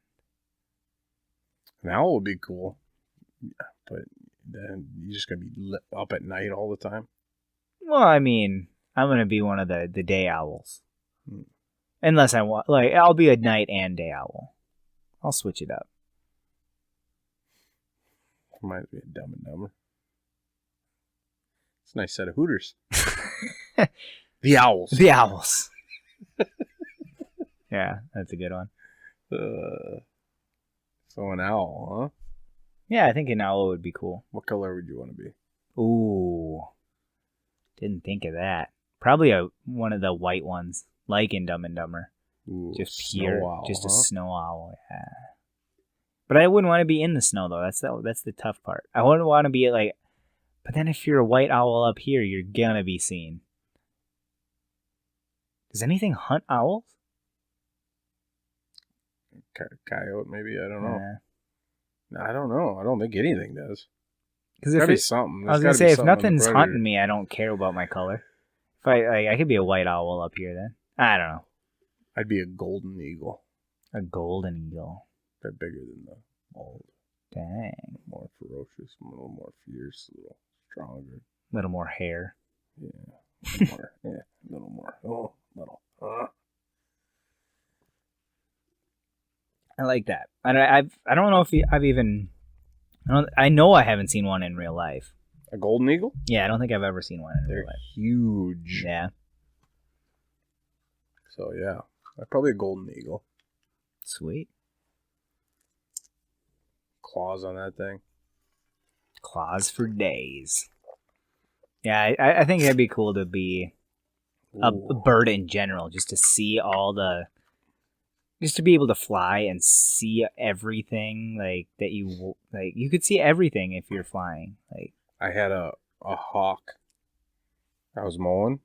An owl would be cool, but then you're just going to be lit up at night all the time. Well, I mean, I'm going to be one of the day owls. Unless I want, I'll be a night and day owl. I'll switch it up. Reminds me of Dumb and Dumber. It's a nice set of Hooters. The Owls. The Owls. Yeah, that's a good one. So an owl, huh? Yeah, I think an owl would be cool. What color would you want to be? Ooh. Didn't think of that. Probably one of the white ones, like in Dumb and Dumber. Ooh, just pure, owl, just a snow owl. Yeah. But I wouldn't want to be in the snow though. That's the tough part. I wouldn't want to be but then if you're a white owl up here, you're gonna be seen. Does anything hunt owls? Coyote, maybe. I don't know. I don't know. I don't think anything does. Because if it's something, I was gonna say if nothing's hunting me, I don't care about my color. If I could be a white owl up here, then I don't know. I'd be a golden eagle. A golden eagle. They're bigger than the bald. Dang. More ferocious, a little more fierce, a little stronger. A little more hair. Yeah. A little more. Yeah. A little more. Oh, little. I like that. I don't know if I've even. I know I haven't seen one in real life. A golden eagle? Yeah, I don't think I've ever seen one in real life. Huge. Yeah. So yeah, probably a golden eagle. Sweet. Claws on that thing. Claws for days. Yeah, I think it'd be cool to be a bird in general, just to see just to be able to fly and see everything that you could see everything if you're flying. I had a hawk. I was mowing,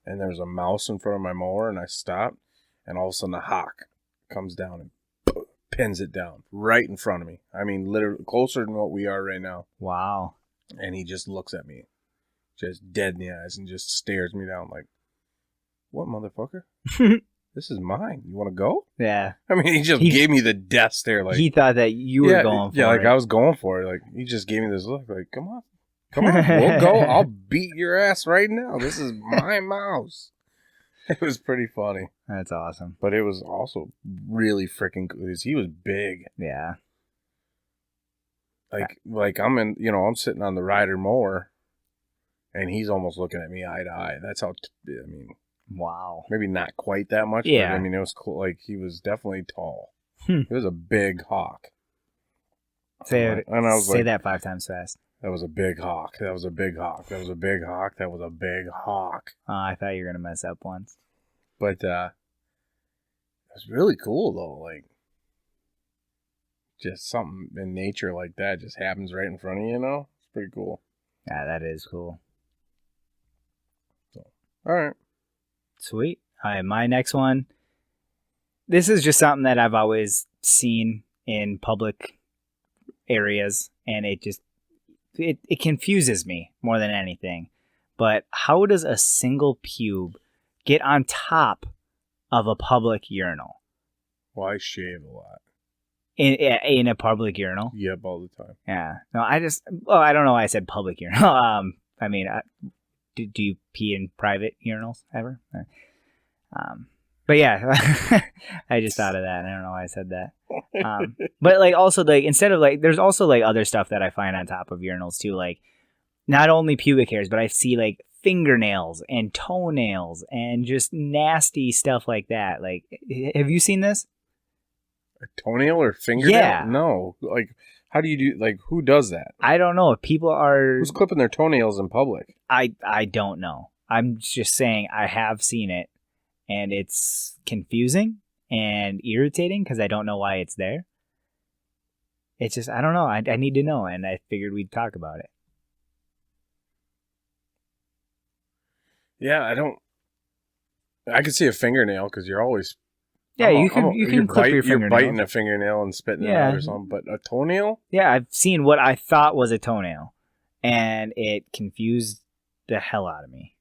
and there was a mouse in front of my mower, and I stopped, and all of a sudden a hawk comes down and pins it down right in front of me. I mean, literally closer than what we are right now. Wow. And he just looks at me, just dead in the eyes, and just stares me down like, "What, motherfucker? This is mine. You want to go?" Yeah. I mean, he just gave me the death stare. Like he thought that you were going for it. Yeah, like I was going for it. Like he just gave me this look. Like, come on, we'll go. I'll beat your ass right now. This is my mouse. It was pretty funny. That's awesome. But it was also really freaking cool because he was big. Yeah. Like I'm in. I'm sitting on the rider mower, and he's almost looking at me eye to eye. That's how. I mean, Wow. maybe not quite that much, Yeah. but I mean, it was cool. Like he was definitely tall. Hmm. He was a big hawk. Say And I was say like, that 5 times fast. that was a big hawk. That was a big hawk. That was a big hawk. That was a big hawk. Oh, I thought you were gonna mess up once. But it was really cool though. Like just something in nature like that just happens right in front of you. You know, it's pretty cool. Yeah, that is cool. So, all right. Sweet. All right, my next one. This is just something that I've always seen in public areas, and it confuses me more than anything. But how does a single pube get on top of a public urinal? Well, I shave a lot. In a public urinal? Yep, all the time. Yeah. No, I don't know why I said public urinal. I mean, do you pee in private urinals ever? But yeah, I just thought of that. I don't know why I said that. But like also like instead of like, there's also like other stuff that I find on top of urinals too. Like not only pubic hairs, but I see like fingernails and toenails and just nasty stuff like that. Like, have you seen this? A toenail or fingernail? Yeah. No. Like, how do you do? Like, who does that? I don't know if people are. Who's clipping their toenails in public? I don't know. I'm just saying I have seen it. And it's confusing and irritating because I don't know why it's there. It's just, I don't know. I need to know, and I figured we'd talk about it. Yeah, I could see a fingernail because you're always. Yeah, you can clip your fingernail. You're biting a fingernail and spitting it out or something, but a toenail? Yeah, I've seen what I thought was a toenail, and it confused the hell out of me.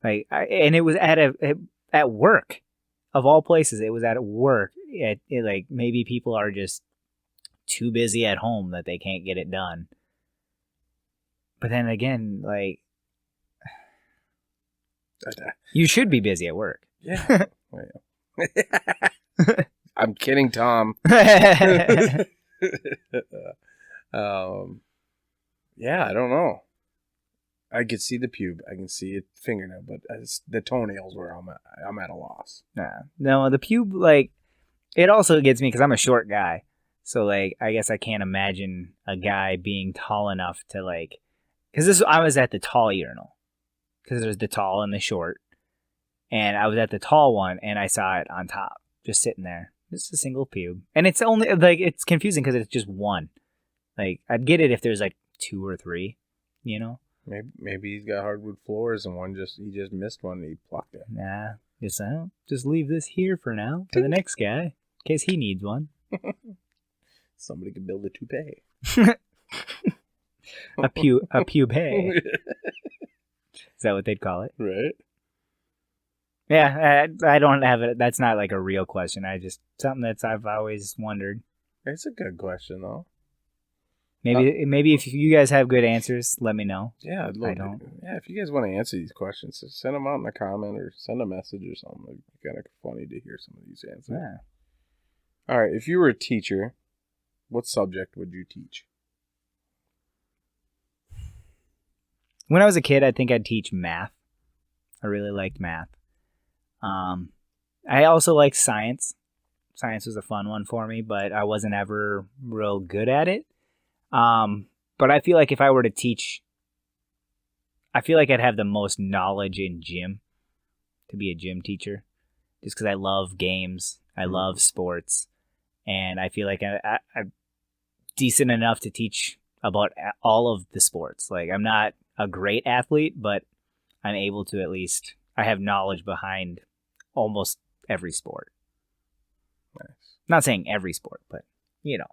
Like, and it was at work, of all places. It was at work. Like maybe people are just too busy at home that they can't get it done. But then again, like you should be busy at work. Yeah. I'm kidding, Tom. Yeah, I don't know. I could see the pube. I can see a fingernail, but the toenails where I'm at a loss. Nah. No, the pube, like, it also gets me because I'm a short guy. So, like, I guess I can't imagine a guy being tall enough to, like, because I was at the tall urinal. Because there's the tall and the short. And I was at the tall one, and I saw it on top, just sitting there. Just a single pube. And it's only, like, it's confusing because it's just one. Like, I'd get it if there's, like, 2 or 3, you know? Maybe he's got hardwood floors and he just missed one and he plucked it. Nah, just leave this here for now for the next guy in case he needs one. Somebody could build a toupee. a pubee. Is that what they'd call it? Right. Yeah, I don't have it. That's not like a real question. Something I've always wondered. It's a good question though. Maybe if you guys have good answers, let me know. Yeah, I don't. Yeah, if you guys want to answer these questions, just send them out in a comment or send a message or something. It'd be kind of funny to hear some of these answers. Yeah. All right, if you were a teacher, what subject would you teach? When I was a kid, I think I'd teach math. I really liked math. I also liked science. Science was a fun one for me, but I wasn't ever real good at it. But I feel like if I were to teach, I feel like I'd have the most knowledge in gym to be a gym teacher, just because I love games, I love sports, and I feel like I'm decent enough to teach about all of the sports. Like I'm not a great athlete, but I'm able to at least, I have knowledge behind almost every sport. Nice. Not saying every sport, but you know.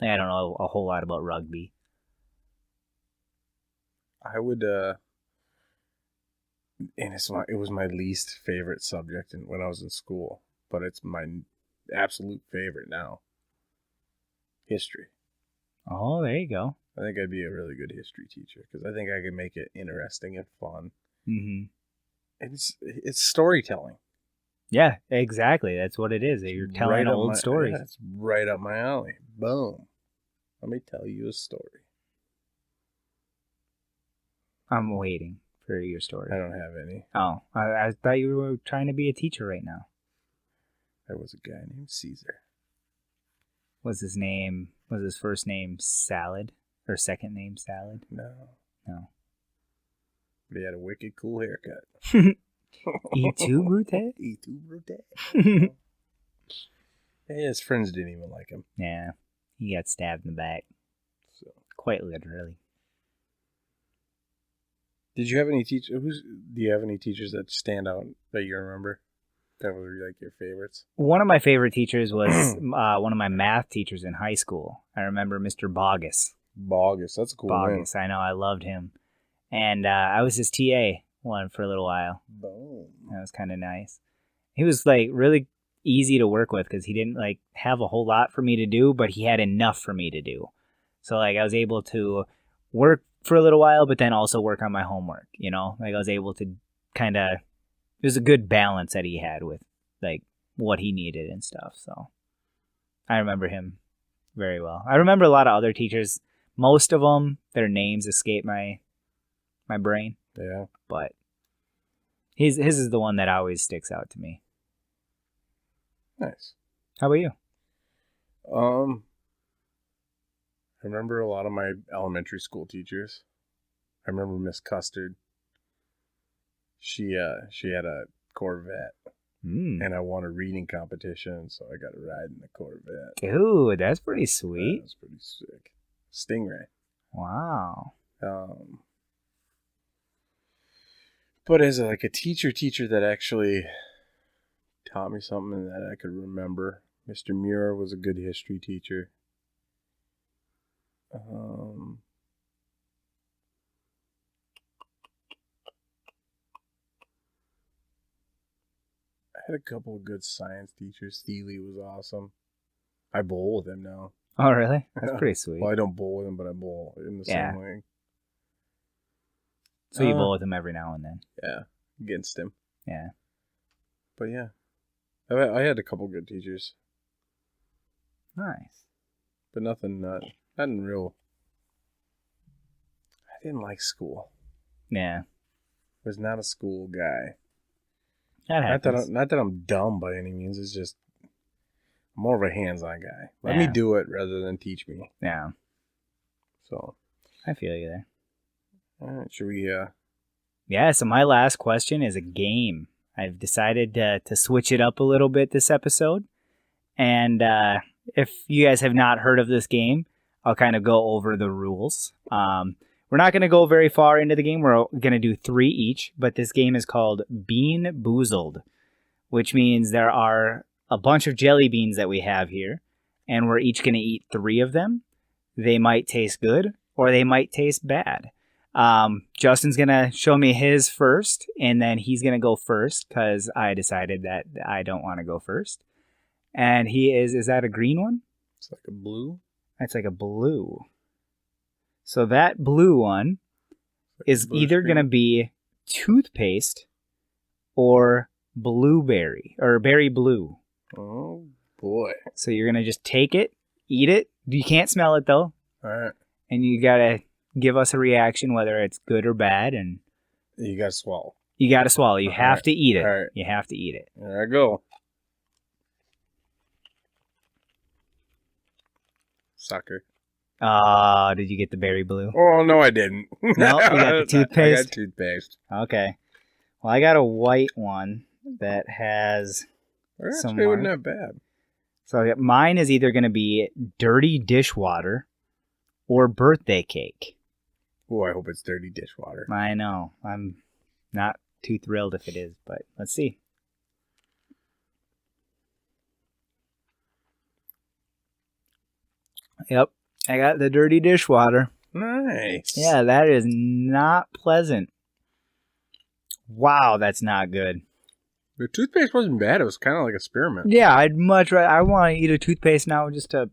I don't know a whole lot about rugby. I would, and it was my least favorite subject when I was in school, but it's my absolute favorite now. History. Oh, there you go. I think I'd be a really good history teacher because I think I could make it interesting and fun. Mm-hmm. It's storytelling. Yeah, exactly. That's what it is. You're telling old stories. Yeah, it's right up my alley. Boom. Let me tell you a story. I'm waiting for your I story. don't have any. Oh, I thought you were trying to be a teacher right now. There was a guy named Caesar. Was his first name Salad? Or second name Salad? No. No. But he had a wicked cool haircut. E2 Brute? E2 Brute. Yeah, his friends didn't even like him. Yeah, he got stabbed in the back. So, Quite literally. did you have any teachers? Do you have any teachers that stand out that you remember? That were like your favorites? One of my favorite teachers was one of my math teachers in high school. I remember Mr. Bogus. Bogus. That's a cool name. Bogus, I know, I loved him. And I was his TA for a little while. Boom. That was kind of nice. He was like really easy to work with because he didn't like have a whole lot for me to do, but he had enough for me to do. So like I was able to work for a little while, but then also work on my homework, you know? Like I was able to kind of, it was a good balance that he had with like what he needed and stuff. So I remember him very well. I remember a lot of other teachers. Most of them, their names escape my brain, Yeah. but his is the one that always sticks out to me. Nice. How about you? I remember a lot of my elementary school teachers. I remember Miss Custard. She had a Corvette, and I won a reading competition, so I got to ride in the Corvette. Dude, that's pretty sweet. That was pretty sick. Stingray. Wow. But as a teacher that actually taught me something that I could remember, Mr. Muir was a good history teacher. I had a couple of good science teachers. Steely was awesome. I bowl with him now. Oh, really? That's pretty sweet. Well, I don't bowl with him, but I bowl in the same league. So you bowl with him every now and then? Yeah, against him. Yeah. But yeah, I had a couple good teachers. Nice. But nothing real. I didn't like school. Yeah. I was not a school guy. That happens. Not that I'm dumb by any means. It's just I'm more of a hands-on guy. Let me do it rather than teach me. Yeah. So I feel you there. All right, should we? Yeah. So my last question is a game. I've decided to switch it up a little bit this episode, and if you guys have not heard of this game, I'll kind of go over the rules. We're not going to go very far into the game. We're going to do 3 each, but this game is called Bean Boozled, which means there are a bunch of jelly beans that we have here, and we're each going to eat 3 of them. They might taste good, or they might taste bad. Justin's going to show me his first, and then he's going to go first, because I decided that I don't want to go first. And is that a green one? It's like a blue? That's like a blue. So that blue one is either going to be toothpaste or blueberry, or berry blue. Oh, boy. So you're going to just take it, eat it. You can't smell it, though. All right. And you got to give us a reaction, whether it's good or bad. And you got to swallow. You got to swallow. You have to eat it. All right. You have to eat it. There I go. Sucker. Did you get the berry blue? Oh, no, I didn't. No, you got the toothpaste? I got toothpaste. Okay. Well, I got a white one that has some Actually, wasn't that bad. So mine is either going to be dirty dishwater or birthday cake. Oh, I hope it's dirty dishwater. I know. I'm not too thrilled if it is, but let's see. Yep. I got the dirty dishwater. Nice. Yeah, that is not pleasant. Wow, that's not good. The toothpaste wasn't bad. It was kind of like a spearmint. Yeah, I'd much rather. I want to eat a toothpaste now just to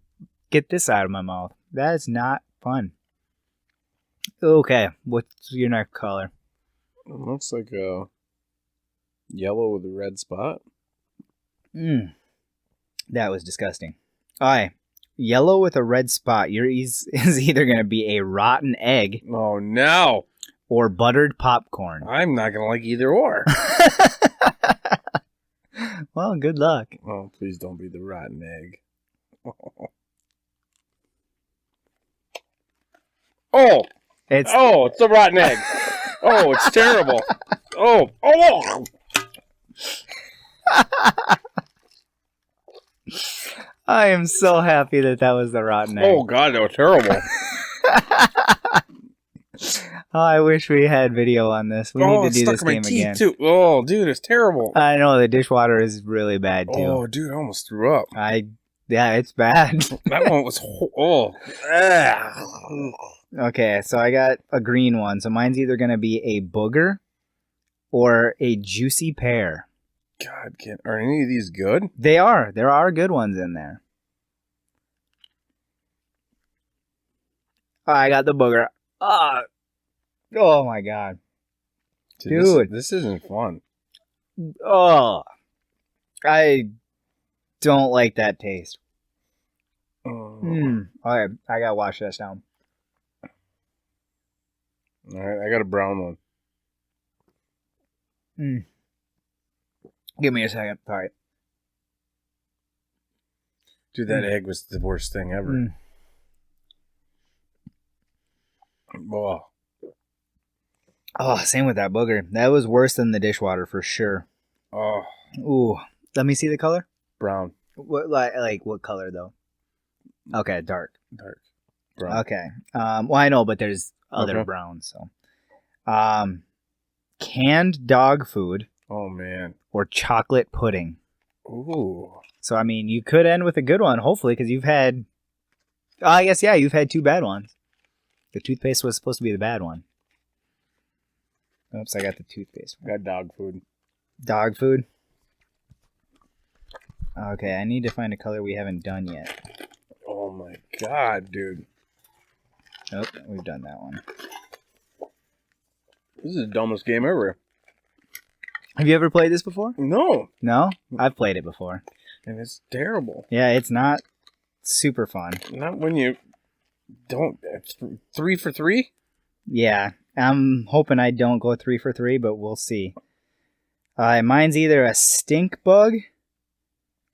get this out of my mouth. That is not fun. Okay, what's your next color? It looks like a yellow with a red spot. That was disgusting. Alright, yellow with a red spot. Is either going to be a rotten egg. Oh, no. or buttered popcorn? I'm not gonna like either or. Well, good luck. Oh, please don't be the rotten egg. Oh, it's the rotten egg. Oh, it's terrible. Oh. I am so happy that was the rotten egg. Oh God, that was terrible. Oh, I wish we had video on this. We need to do this game again. Too. Oh, dude, it's terrible. I know the dishwater is really bad too. Oh, dude, I almost threw up. Yeah, it's bad. That one was Okay, so I got a green one. So mine's either going to be a booger or a juicy pear. God, are any of these good? They are. There are good ones in there. I got the booger. Oh my God. Dude. This isn't fun. Oh. I don't like that taste. Okay, I gotta wash this down. All right, I got a brown one. Give me a second. Sorry. Dude, that egg was the worst thing ever. Oh, same with that booger. That was worse than the dishwater for sure. Oh. Ooh. Let me see the color. Brown. What color though? Okay, dark. Brown. Okay. Well, I know, but there's other browns. So, canned dog food. Oh man. Or chocolate pudding. Ooh. So I mean, you could end with a good one, hopefully, because you've had. I guess you've had 2 bad ones. The toothpaste was supposed to be the bad one. Oops, I got the toothpaste. I got dog food. Dog food? Okay, I need to find a color we haven't done yet. Oh my God, dude. Oh, we've done that one. This is the dumbest game ever. Have you ever played this before? No. No? I've played it before. And it's terrible. Yeah, it's not super fun. Not when you don't. 3 for 3? Yeah, I'm hoping I don't go 3 for 3, but we'll see. Mine's either a stink bug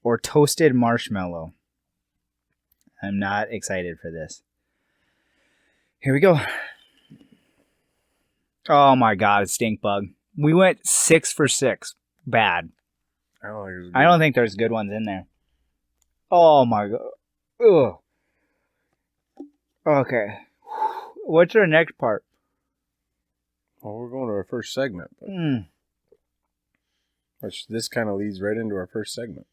or toasted marshmallow. I'm not excited for this. Here we go. Oh my God, it's stink bug. We went 6 for 6. Bad. I don't think there's good ones in there. Oh my God. Ugh. Okay. What's our next part? Well, we're going to our first segment. Which this kind of leads right into our first segment.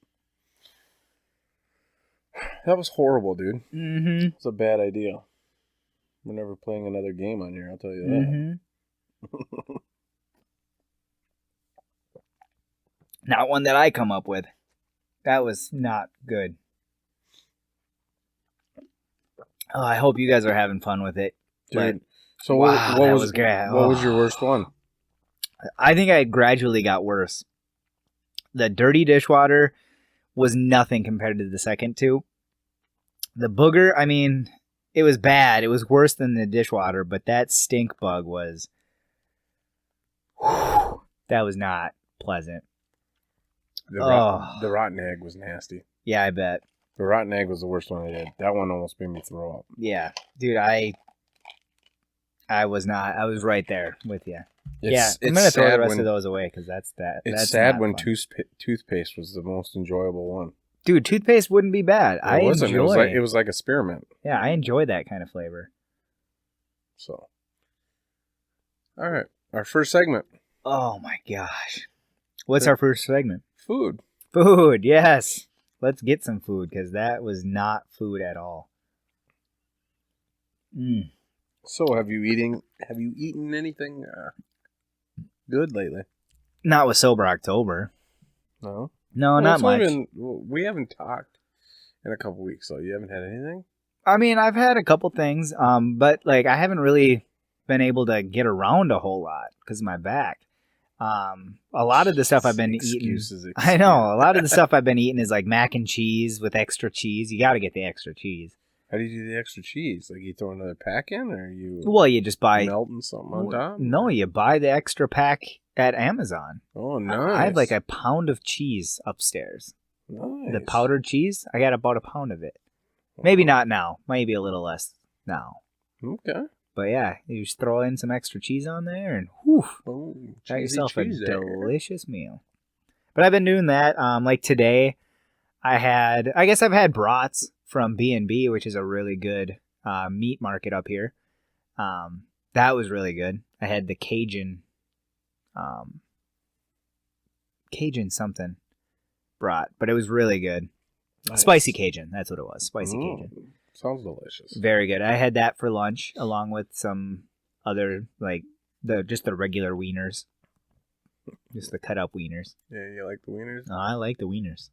That was horrible, dude. Mm-hmm. It's a bad idea. We're never playing another game on here, I'll tell you that. Mm-hmm. Not one that I come up with. That was not good. Oh, I hope you guys are having fun with it. Dude, so wow, what was your worst one? I think I gradually got worse. The dirty dishwater was nothing compared to the second two. The booger, I mean, it was bad. It was worse than the dishwater, but that stink bug was... that was not pleasant. The rotten egg was nasty. Yeah, I bet. The rotten egg was the worst one I did. That one almost made me throw up. Yeah. Dude, I was not. I was right there with you. I'm going to throw the rest of those away because that's sad when toothpaste was the most enjoyable one. Dude, toothpaste wouldn't be bad. It wasn't. It was like a spearmint. Yeah, I enjoy that kind of flavor. So. All right. Our first segment. Oh my gosh. What's our first segment? Food. Food, yes. Let's get some food because that was not food at all. So, have you eaten anything good lately? Not with Sober October. No? No, not much. We haven't talked in a couple weeks, so you haven't had anything? I mean, I've had a couple things, but like I haven't really been able to get around a whole lot because of my back. A lot of the stuff I've been eating, I know, a lot of the stuff I've been eating is like mac and cheese with extra cheese. You got to get the extra cheese. How do you do the extra cheese? Like you throw another pack in, or you Well, you just buy. melting something on top? No, you buy the extra pack at Amazon. Oh, I have nice. like a pound of cheese upstairs. Nice. The powdered cheese, I got about a pound of it. Maybe not now. Maybe a little less now. Okay. But yeah, you just throw in some extra cheese on there and whew, Oh, got yourself a cheese there. delicious meal. But I've been doing that. Like today, I guess I've had brats from B&B, which is a really good meat market up here. That was really good. I had the Cajun something brat, but it was really good. Nice. Spicy Cajun, that's what it was. Spicy Cajun. Sounds delicious. Very good. I had that for lunch along with some other just the regular wieners. Just the cut up wieners. Yeah, you like the wieners? Oh, I like the wieners.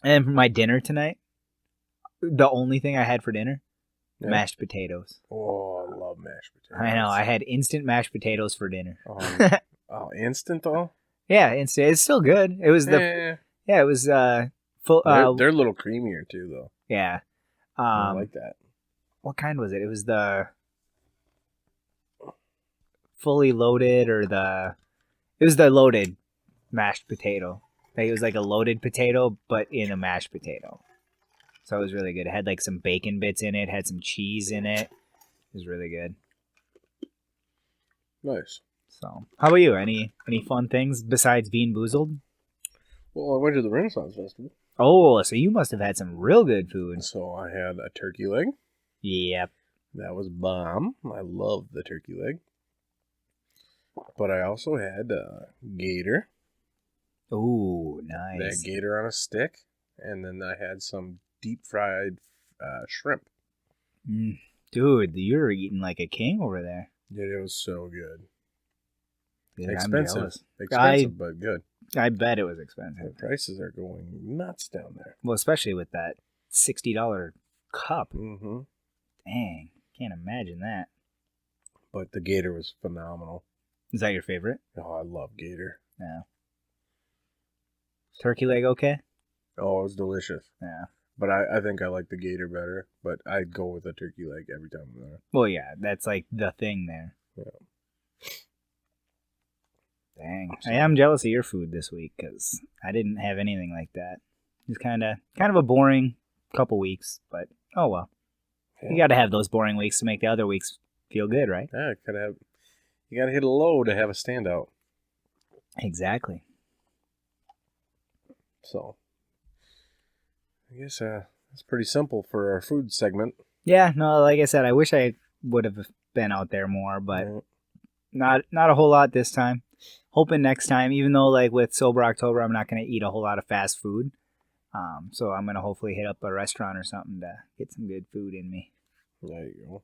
And for my dinner tonight, the only thing I had for dinner, mashed potatoes. Oh, I love mashed potatoes. I know. I had instant mashed potatoes for dinner. Oh, instant though? Yeah, instant. It's still good. It was it was full. They're a little creamier too, though. Yeah. I like that. What kind was it? It was the fully loaded it was the loaded mashed potato. Like, it was like a loaded potato, but in a mashed potato. So it was really good. It had like some bacon bits in it, had some cheese in it. It was really good. Nice. So, how about you? Any fun things besides being boozled? Well, I went to the Renaissance Festival. Oh, so you must have had some real good food. So I had a turkey leg. Yep. That was bomb. I love the turkey leg. But I also had gator. Ooh, nice. That gator on a stick. And then I had some deep fried shrimp. Dude, you're eating like a king over there. Dude, it was so good. Dude, Expensive, but good. I bet it was expensive. The prices are going nuts down there. Well, especially with that $60 cup. Mm-hmm. Dang, can't imagine that. But the gator was phenomenal. Is that your favorite? Oh, I love gator. Yeah. Turkey leg okay? Oh, it was delicious. Yeah. But I think I like the gator better. But I'd go with a turkey leg every time I'm there. Well, yeah, that's like the thing there. Yeah. Dang, I am jealous of your food this week because I didn't have anything like that. Just kind of a boring couple weeks, but oh well. Yeah. You got to have those boring weeks to make the other weeks feel good, right? Yeah, you got to hit a low to have a standout. Exactly. So, I guess it's pretty simple for our food segment. Yeah, no, like I said, I wish I would have been out there more, but not a whole lot this time. Hoping next time, even though like with Sober October, I'm not going to eat a whole lot of fast food. So I'm going to hopefully hit up a restaurant or something to get some good food in me. There you go.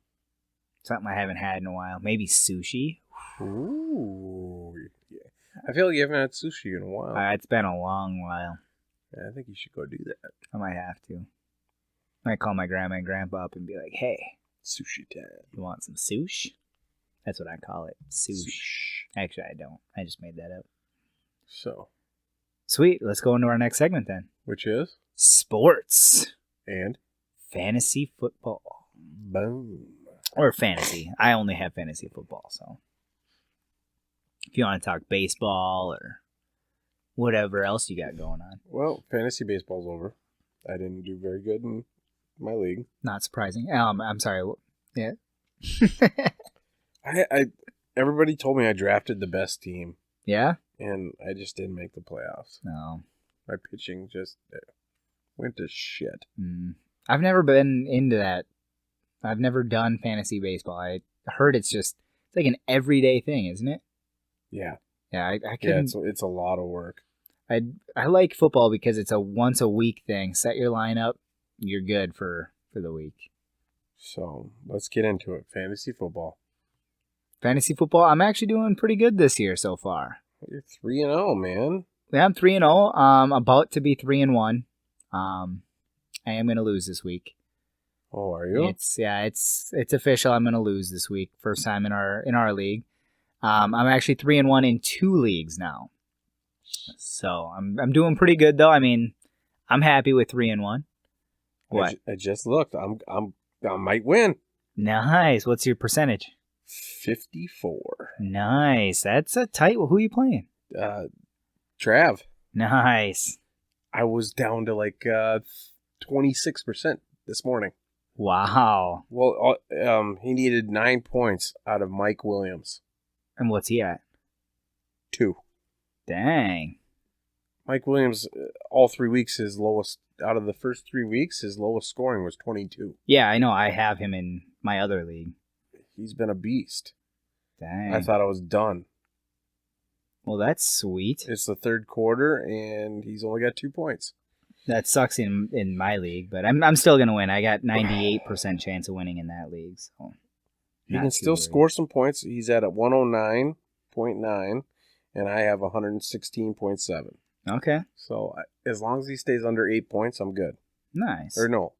Something I haven't had in a while. Maybe sushi. Ooh, yeah. I feel like you haven't had sushi in a while. It's been a long while. Yeah, I think you should go do that. I might have to. I might call my grandma and grandpa up and be like, hey. Sushi time. You want some sushi? That's what I call it. Sushi. Actually, I don't. I just made that up. So. Sweet. Let's go into our next segment then. Which is? Sports. And? Fantasy football. Boom. Or fantasy. I only have fantasy football, so. If you want to talk baseball or whatever else you got going on. Well, fantasy baseball's over. I didn't do very good in my league. Not surprising. I'm sorry. Yeah. Everybody told me I drafted the best team. Yeah? And I just didn't make the playoffs. No. My pitching just went to shit. I've never been into that. I've never done fantasy baseball. I heard it's like an everyday thing, isn't it? Yeah. Yeah, I couldn't. Yeah, it's a lot of work. I like football because it's a once a week thing. Set your lineup, you're good for the week. So let's get into it. Fantasy football. Fantasy football. I'm actually doing pretty good this year so far. You're 3-0, man. Yeah, I'm 3-0. About to be 3-1. I am gonna lose this week. Oh, are you? It's official. I'm gonna lose this week. First time in our league. I'm actually 3-1 in 2 leagues now. So I'm doing pretty good though. I mean, I'm happy with 3-1. What? I just looked. I might win. Nice. What's your percentage? 54. Nice. That's a tight. Who are you playing? Trav. Nice. I was down to like 26% this morning. Wow. Well, he needed 9 points out of Mike Williams. And what's he at? 2. Dang. Mike Williams, all 3 weeks, his lowest, out of the first 3 weeks, his lowest scoring was 22. Yeah, I know. I have him in my other league. He's been a beast. Dang. I thought I was done. Well, that's sweet. It's the third quarter, and he's only got 2 points. That sucks in my league, but I'm still gonna win. I got 98% chance of winning in that league. So he can still score some points. He's at a 109.9, and I have 116.7. Okay. So as long as he stays under 8 points, I'm good. Nice. Or no,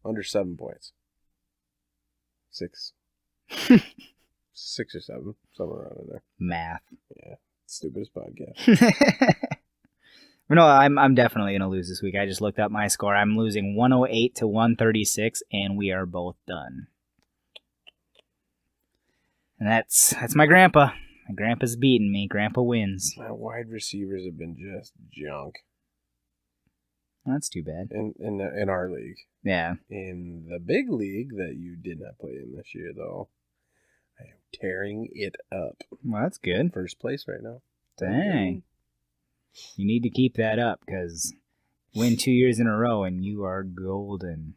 under 7 points. 6. 6 or 7, somewhere around in there. Math. Yeah, stupidest podcast. No, I'm definitely gonna lose this week. I just looked up my score. I'm losing 108 to 136, and we are both done. And that's my grandpa. My grandpa's beating me. Grandpa wins. My wide receivers have been just junk. That's too bad. In our league. Yeah. In the big league that you did not play in this year, though, I am tearing it up. Well, that's good. First place right now. Dang. You need to keep that up because win 2 years in a row and you are golden.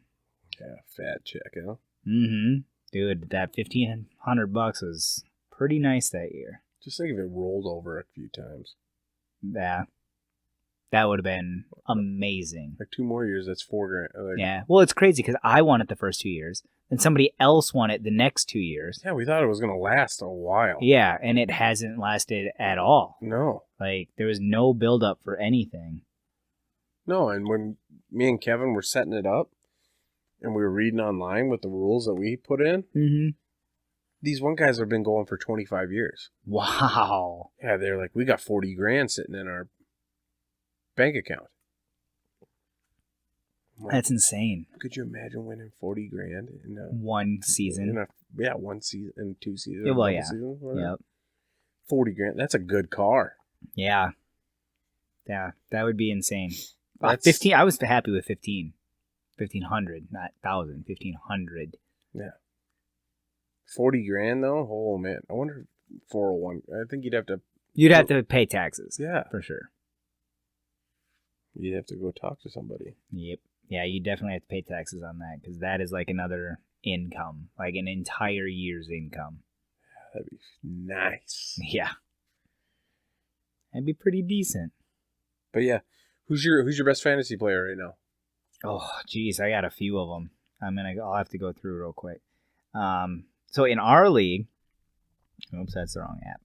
Yeah, fat check, huh? Mm-hmm. Dude, that $1,500 was pretty nice that year. Just think if it rolled over a few times. Yeah. That would have been amazing. Like 2 more years, that's $4,000. Like, yeah. Well, it's crazy because I won it the first 2 years. Then somebody else won it the next 2 years. Yeah, we thought it was going to last a while. Yeah, and it hasn't lasted at all. No. Like, there was no build-up for anything. No, and when me and Kevin were setting it up, and we were reading online with the rules that we put in, these one guys have been going for 25 years. Wow. Yeah, they're like, we got $40,000 sitting in our bank account. Like, that's insane. Could you imagine winning $40,000 in one season? One season and 2 seasons. Yeah, well, yeah. Seasons, yep. $40,000. That's a good car. Yeah. Yeah, that would be insane. 15. I was happy with 15. 1,500, not 1,000. 1,500. Yeah. $40,000 though. Oh man, I wonder if 401. I think you'd have to. You'd have to pay taxes. Yeah, for sure. You'd have to go talk to somebody. Yep. Yeah, you definitely have to pay taxes on that because that is like another income, like an entire year's income. That'd be nice. Yeah. That'd be pretty decent. But yeah, who's your best fantasy player right now? Oh, geez, I got a few of them. I'll have to go through real quick. So in our league, oops, that's the wrong app.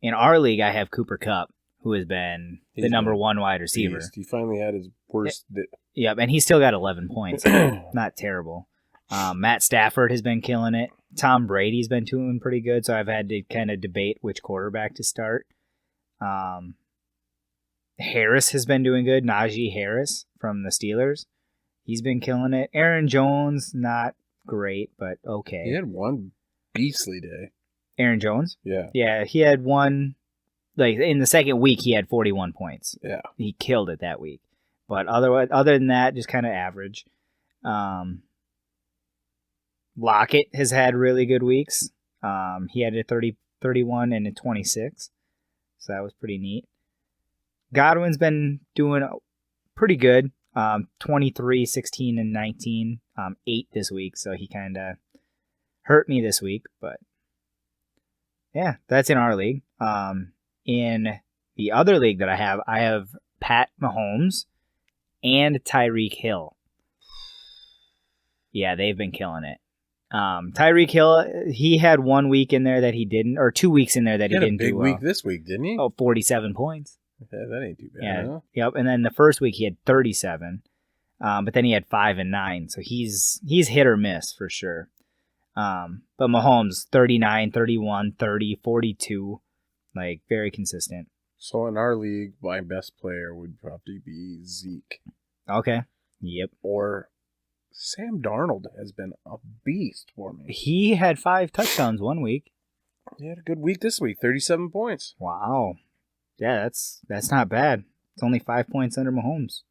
In our league, I have Cooper Kupp, who has been the number one wide receiver. He finally had his worst. Yep, and he still got 11 points. Not terrible. Matt Stafford has been killing it. Tom Brady's been doing pretty good, so I've had to kind of debate which quarterback to start. Harris has been doing good. Najee Harris from the Steelers. He's been killing it. Aaron Jones, not great, but okay. He had one beastly day. Aaron Jones? Yeah. Yeah, he had one, like in the second week, he had 41 points. Yeah. He killed it that week. But other than that, just kind of average. Lockett has had really good weeks. He had a 31 and a 26. So that was pretty neat. Godwin's been doing pretty good. 23, 16, and 19. 8 this week, so he kind of hurt me this week. But yeah, that's in our league. In the other league that I have Pat Mahomes and Tyreek Hill. Yeah, they've been killing it. Tyreek Hill, he had 1 week in there that he didn't, or 2 weeks in there that he didn't do well. He had a big week this week, didn't he? Oh, 47 points. Yeah, that ain't too bad. Yeah. Huh? Yep. And then the first week he had 37, but then he had 5 and 9. So he's hit or miss for sure. But Mahomes 39, 31, 30, 42, like very consistent. So in our league, my best player would probably be Zeke. Okay. Yep. Or Sam Darnold has been a beast for me. He had 5 touchdowns one week. He had a good week this week, 37 points. Wow. Yeah, that's not bad. It's only 5 points under Mahomes.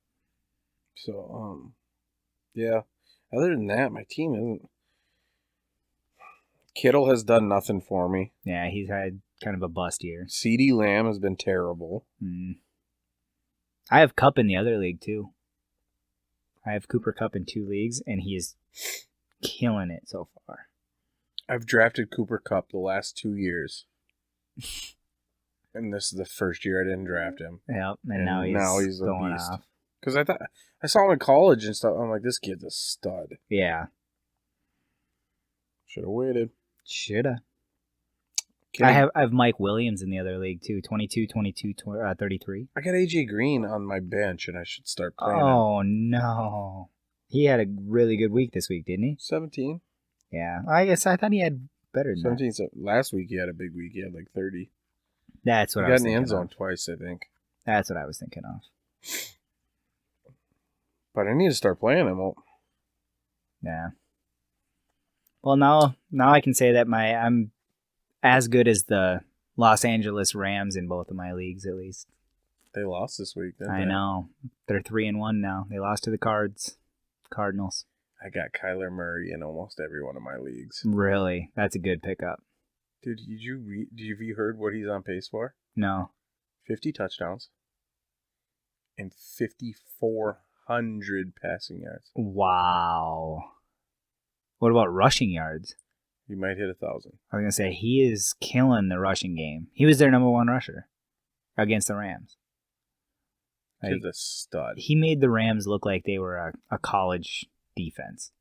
So, yeah. Other than that, my team isn't. Kittle has done nothing for me. Yeah, he's had kind of a bust year. CeeDee Lamb has been terrible. I have Cup in the other league too. I have Cooper Cup in 2 leagues, and he is killing it so far. I've drafted Cooper Cup the last 2 years. And this is the first year I didn't draft him. Yep, and now he's going a beast. off. Because I saw him in college and stuff. I'm like, this kid's a stud. Yeah. Should have waited. Shoulda. I have Mike Williams in the other league too. 22, 33. I got AJ Green on my bench, and I should start playing him. Oh no, he had a really good week this week, didn't he? 17. Yeah, I guess I thought he had better than 17. So last week he had a big week. He had like 30. That's what he I was got in the end zone of. twice, I think. That's what I was thinking of. But I need to start playing him. Yeah. Well, now I can say that I'm as good as the Los Angeles Rams in both of my leagues, at least. They lost this week, didn't they? I know. They're 3-1 now. They lost to the Cardinals. I got Kyler Murray in almost every one of my leagues. Really? That's a good pickup. Dude, have you heard what he's on pace for? No. 50 touchdowns and 5,400 passing yards. Wow. What about rushing yards? He might hit 1,000. I was going to say, he is killing the rushing game. He was their number 1 rusher against the Rams. He's a stud. He made the Rams look like they were a college defense,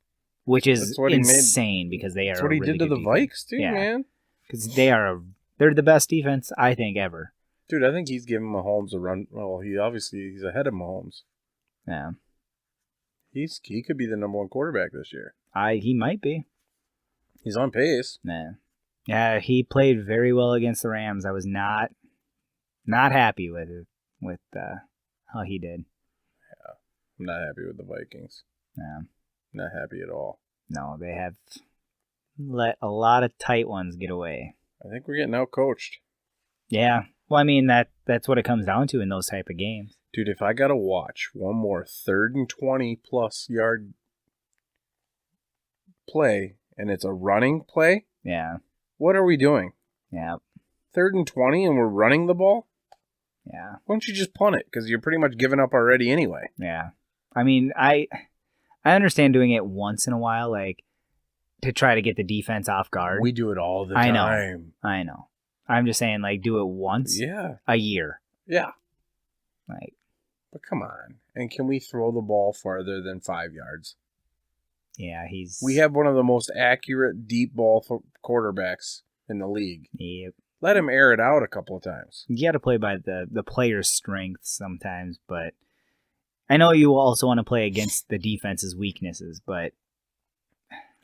which is insane because they are. That's what he did to the Vikes too, man. Because they're the best defense I think ever. Dude, I think he's giving Mahomes a run. Well, he's ahead of Mahomes. Yeah, he could be the number 1 quarterback this year. He might be. He's on pace. Nah. Yeah, he played very well against the Rams. I was not happy with how he did. Yeah, I'm not happy with the Vikings. Yeah, not happy at all. No, they have let a lot of tight ones get away. I think we're getting out coached. Yeah. Well, I mean that's what it comes down to in those type of games. Dude, if I gotta watch one more 3rd and 20 plus yard play and it's a running play, yeah, what are we doing? Yeah. 3rd and 20 and we're running the ball? Yeah. Why don't you just punt it? Because you're pretty much giving up already anyway. Yeah. I mean, I understand doing it once in a while, like to try to get the defense off guard. We do it all the time. I know. I'm just saying, like, do it once a year. Yeah. Like, but come on. And can we throw the ball farther than 5 yards? Yeah, we have one of the most accurate deep ball quarterbacks in the league. Yep. Let him air it out a couple of times. You got to play by the player's strengths sometimes, but I know you also want to play against the defense's weaknesses, but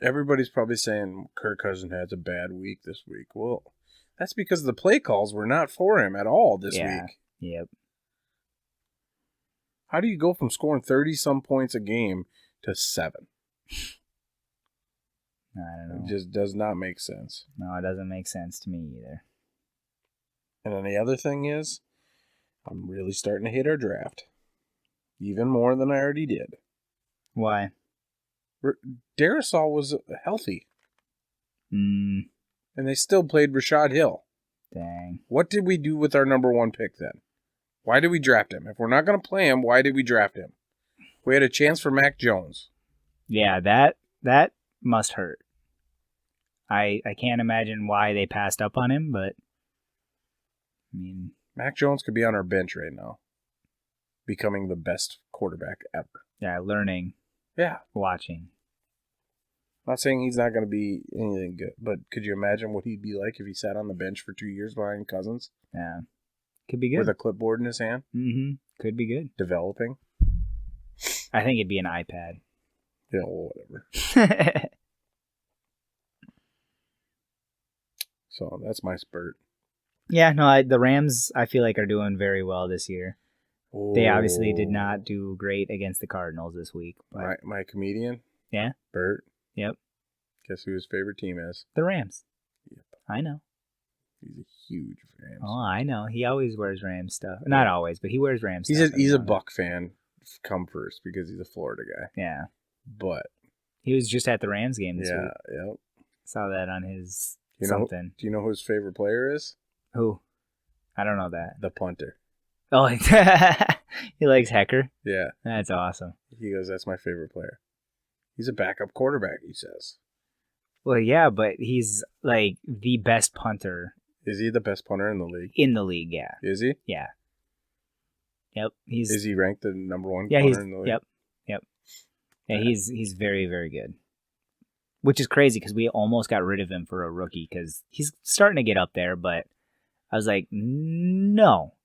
everybody's probably saying Kirk Cousins has a bad week this week. Well, that's because the play calls were not for him at all this week. Yep. How do you go from scoring 30-some points a game to 7? I don't know. It just does not make sense. No, it doesn't make sense to me either. And then the other thing is, I'm really starting to hate our draft. Even more than I already did. Why? Darisaw was healthy. And they still played Rashad Hill. Dang. What did we do with our number 1 pick then? Why did we draft him? If we're not going to play him, why did we draft him? We had a chance for Mac Jones. Yeah, that must hurt. I can't imagine why they passed up on him, but I mean, Mac Jones could be on our bench right now, becoming the best quarterback ever. Yeah, learning. Yeah. Watching. Not saying he's not going to be anything good, but could you imagine what he'd be like if he sat on the bench for 2 years behind Cousins? Yeah. Could be good. With a clipboard in his hand? Mm-hmm. Could be good. Developing? I think it'd be an iPad. Yeah, well, whatever. So that's my spurt. Yeah, no, the Rams, I feel like, are doing very well this year. They obviously did not Oh. do great against the Cardinals this week. But My comedian, yeah, Bert. yep, Guess who his favorite team is? the Rams. Yep. I know. He's a huge Rams. Oh, I know. He always wears Rams stuff. Not always, but he wears Rams He's stuff. he's a Buck fan. Come first because he's a Florida guy. Yeah. But He was just at the Rams game this week. Yep. Saw that on his You know, something. do you know who his favorite player is? Who? I don't know that. The punter. Oh, he likes Hecker. Yeah. That's awesome. He goes, that's my favorite player. He's a backup quarterback, he says. Well, yeah, but he's like the best punter Is he the best punter in the league? in the league. Yeah. Is he? Yeah. Yep. Is he ranked the number one Yeah, punter in the league? Yep. Yeah, he's very, very good. Which is crazy because we almost got rid of him for a rookie because he's starting to get up there. But I was like, no,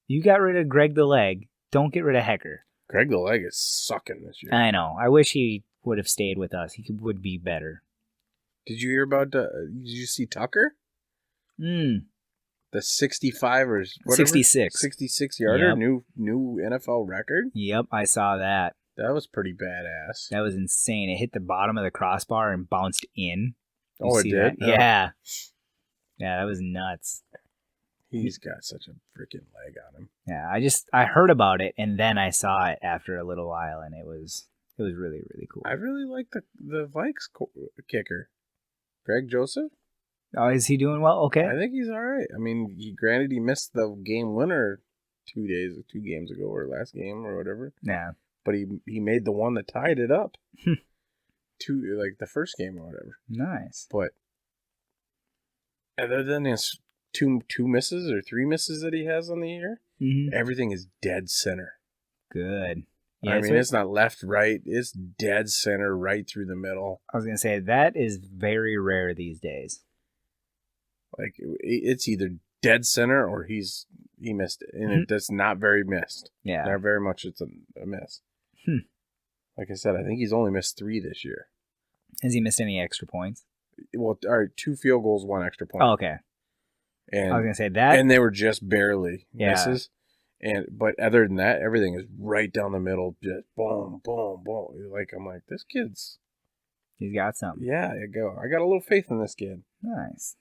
you got rid of Greg the Leg. Don't get rid of Hecker. Greg the Leg is sucking this year. I know. I wish he would have stayed with us. He would be better. Did you hear about? Did you see Tucker? The 65 or whatever, 66 yarder, Yep. new NFL record. Yep, I saw that. That was pretty badass. That was insane. It hit the bottom of the crossbar and bounced in. You Oh, it see did? that? Oh. Yeah. Yeah, that was nuts. He's got such a freaking leg on him. Yeah, I heard about it and then I saw it after a little while and it was really, really cool. I really like the Vikes kicker, Greg Joseph. Oh, is he doing well? Okay. I think he's all right. I mean, granted he missed the game winner 2 games ago, or last game or whatever. Yeah. But he made the one that tied it up. Like the first game or whatever. Nice. But other than his two misses or 3 misses that he has on the year, everything is dead center. Good. Yeah, I mean, it's not left, right. It's dead center, right through the middle. I was going to say, that is very rare these days. Like, it's either dead center or he missed it. And it's not very missed. Yeah. Not very much it's a miss. Like I said, I think he's only missed 3 this year. Has he missed any extra points? Well, all right, 2 field goals, 1 extra point. Oh, okay. And I was going to say that. and they were just barely Yeah. misses. But other than that, everything is right down the middle, just boom, boom, boom. Like, I'm like, this kid's, He's got something. yeah, I got a little faith in this kid. Nice.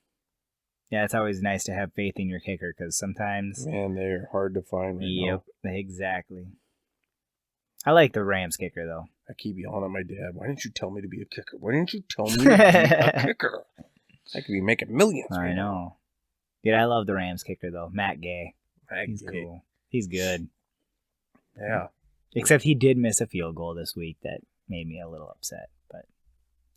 Yeah, it's always nice to have faith in your kicker because sometimes. Man, they're hard to find right now. Yep, exactly. I like the Rams kicker though. I keep yelling at my dad, why didn't you tell me to be a kicker? Why didn't you tell me to be a kicker? I could be making millions. I know. Dude, I love the Rams kicker though. Matt Gay. He's Gay. cool. He's good. Yeah. Except he did miss a field goal this week that made me a little upset. But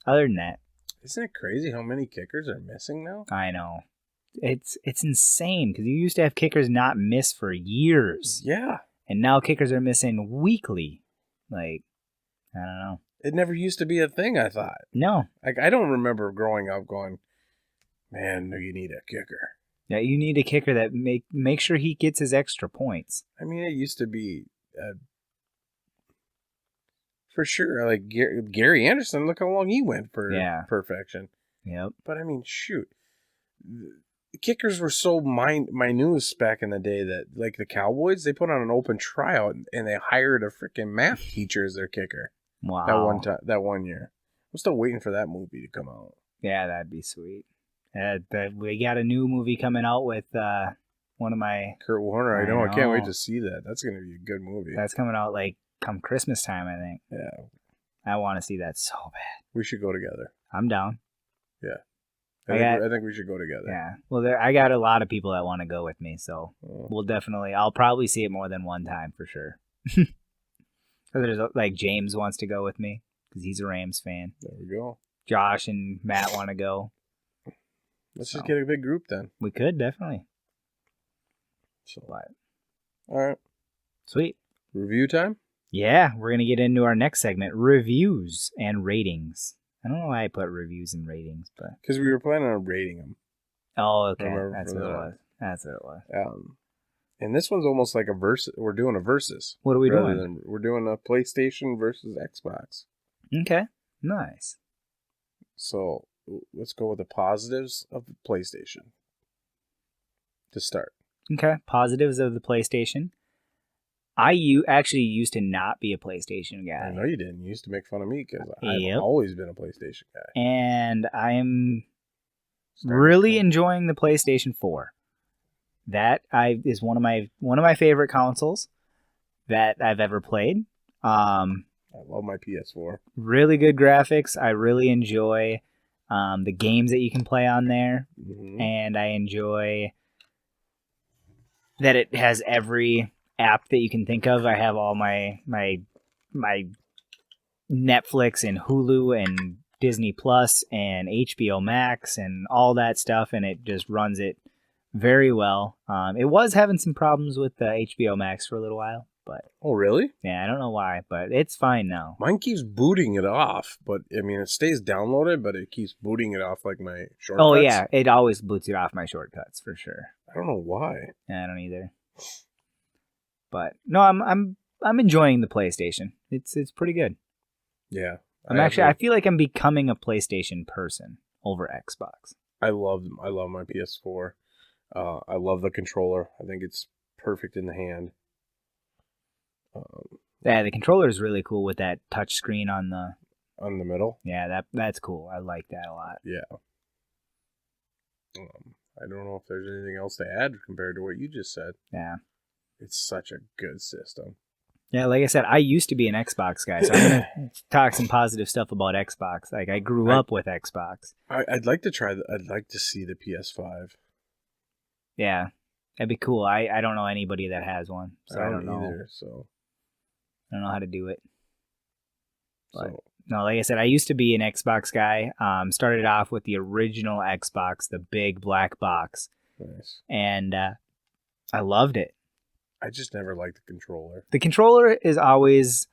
other than that, Isn't it crazy how many kickers are missing now? I know. It's insane because you used to have kickers not miss for years. Yeah. And now kickers are missing weekly. Like, I don't know. It never used to be a thing, I thought. No. Like, I don't remember growing up going, man, you need a kicker. Yeah, you need a kicker that make sure he gets his extra points. I mean, it used to be, for sure, like Gary Anderson, look how long he went for perfection. Yep. But, I mean, shoot. The kickers were so minute back in the day that, like the Cowboys, they put on an open tryout and they hired a freaking math teacher as their kicker. Wow. That one year. I'm still waiting for that movie to come out. Yeah, that'd be sweet. We got a new movie coming out with one of my... Kurt Warner, I know. I can't wait to see that. That's going to be a good movie. That's coming out like come Christmas time, I think. Yeah. I want to see that so bad. We should go together. I'm down. Yeah. I think we should go together. Yeah. Well, I got a lot of people that want to go with me, so I'll probably see it more than one time for sure. There's like James wants to go with me because he's a Rams fan. There we go. Josh and Matt want to go. Let's just get a big group then. We could definitely. All right. Sweet. Review time? Yeah, we're going to get into our next segment, reviews and ratings. I don't know why I put reviews and ratings, but... Because we were planning on rating them. Oh, okay. That's what it was. And this one's almost like a verse. We're doing a versus. What are we doing? We're doing a PlayStation versus Xbox. Okay. Nice. So let's go with the positives of the PlayStation to start. Okay. Positives of the PlayStation. actually used to not be a PlayStation I guy. know you didn't. You used to make fun of me because I've Yep. always been a PlayStation guy. And I'm Starting really to- enjoying the PlayStation 4. That is one of my favorite consoles that I've ever played. I love my PS4. Really good graphics. I really enjoy the games that you can play on there, Mm-hmm. and I enjoy that it has every app that you can think of. I have all my Netflix and Hulu and Disney Plus and HBO Max and all that stuff, and it just runs it very well. It was having some problems with the HBO Max for a little while, but Oh, really? yeah, I don't know why, but it's fine now. Mine keeps booting it off, but I mean, it stays downloaded, but it keeps booting it off like my shortcuts. Oh yeah, it always boots it off my shortcuts for sure. I don't know why. Yeah, I don't either. But no, I'm enjoying the PlayStation. It's pretty good. Yeah. I feel like I'm becoming a PlayStation person over Xbox. I love my PS4. I love the controller. I think it's perfect in the hand. Yeah, the controller is really cool with that touch screen on the middle. Yeah, that's cool. I like that a lot. Yeah. I don't know if there's anything else to add compared to what you just said. Yeah. It's such a good system. Yeah, like I said, I used to be an Xbox guy, so I'm gonna talk some positive stuff about Xbox. Like I grew up with Xbox. I'd like to try. I'd like to see the PS5. Yeah, that'd be cool. I don't know anybody that has one, so I don't know. Either. So I don't know how to do it. But so no, like I said, I used to be an Xbox guy. Started off with the original Xbox, the big black box, nice. And I loved it. I just never liked the controller. The controller is always.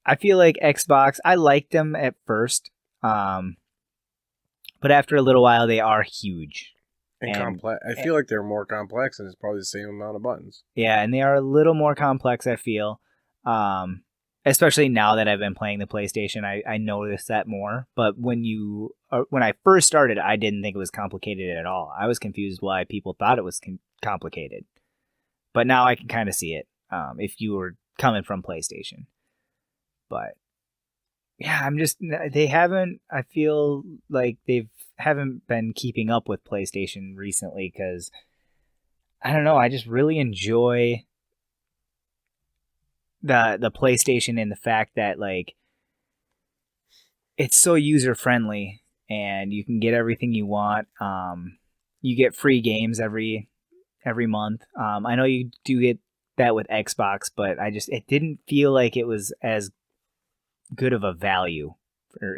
I feel like Xbox. I liked them at first, but after a little while, they are huge and complex. I feel like they're more complex, and it's probably the same amount of buttons. Yeah, and they are a little more complex. I feel, especially now that I've been playing the PlayStation, I notice that more. But when I first started, I didn't think it was complicated at all. I was confused why people thought it was complicated. But now I can kind of see it if you were coming from PlayStation. But yeah, I feel like they haven't been keeping up with PlayStation recently because I don't know, I just really enjoy the PlayStation and the fact that like it's so user friendly and you can get everything you want. You get free games every month. I know you do get that with Xbox, but it didn't feel like it was as good of a value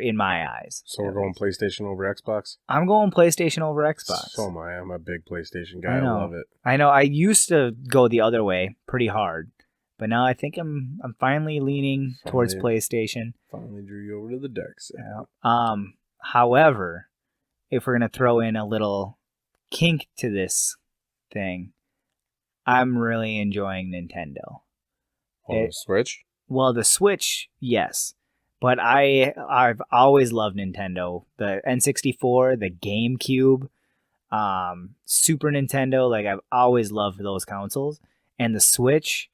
in my eyes. So we're going PlayStation over Xbox? I'm going PlayStation over Xbox. So am I. I'm a big PlayStation guy. I love it. I know. I used to go the other way pretty hard, but now I think I'm finally leaning towards PlayStation. Finally drew you over to the dark side. Yeah. However, if we're gonna throw in a little kink to this thing, I'm really enjoying Nintendo. The Switch? Well, the Switch, yes. But I've always loved Nintendo. The N64, the GameCube, Super Nintendo, like I've always loved those consoles. And the Switch,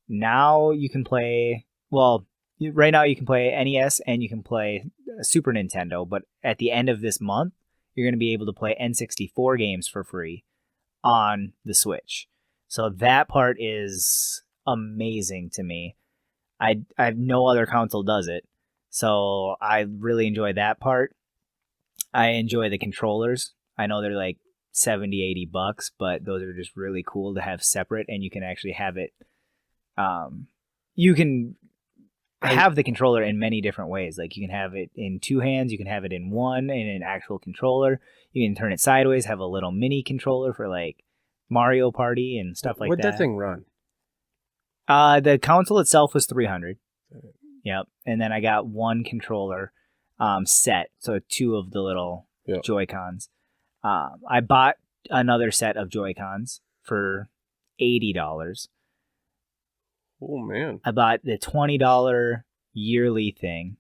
now you can play, well, right now you can play NES and you can play Super Nintendo, but at the end of this month, you're going to be able to play N64 games for free on the Switch. So that part is amazing to me. I no other console does it. So I really enjoy that part. I enjoy the controllers. I know they're like $70-$80, but those are just really cool to have separate, and you can actually have it. You can have the controller in many different ways. Like you can have it in two hands, you can have it in one, in an actual controller. You can turn it sideways, have a little mini controller for like Mario Party and stuff like that. What'd that thing run? The console itself was $300. Yep. And then I got one controller set, so two of the little Joy-Cons. I bought another set of Joy-Cons for $80. Oh, man. I bought the $20 yearly thing.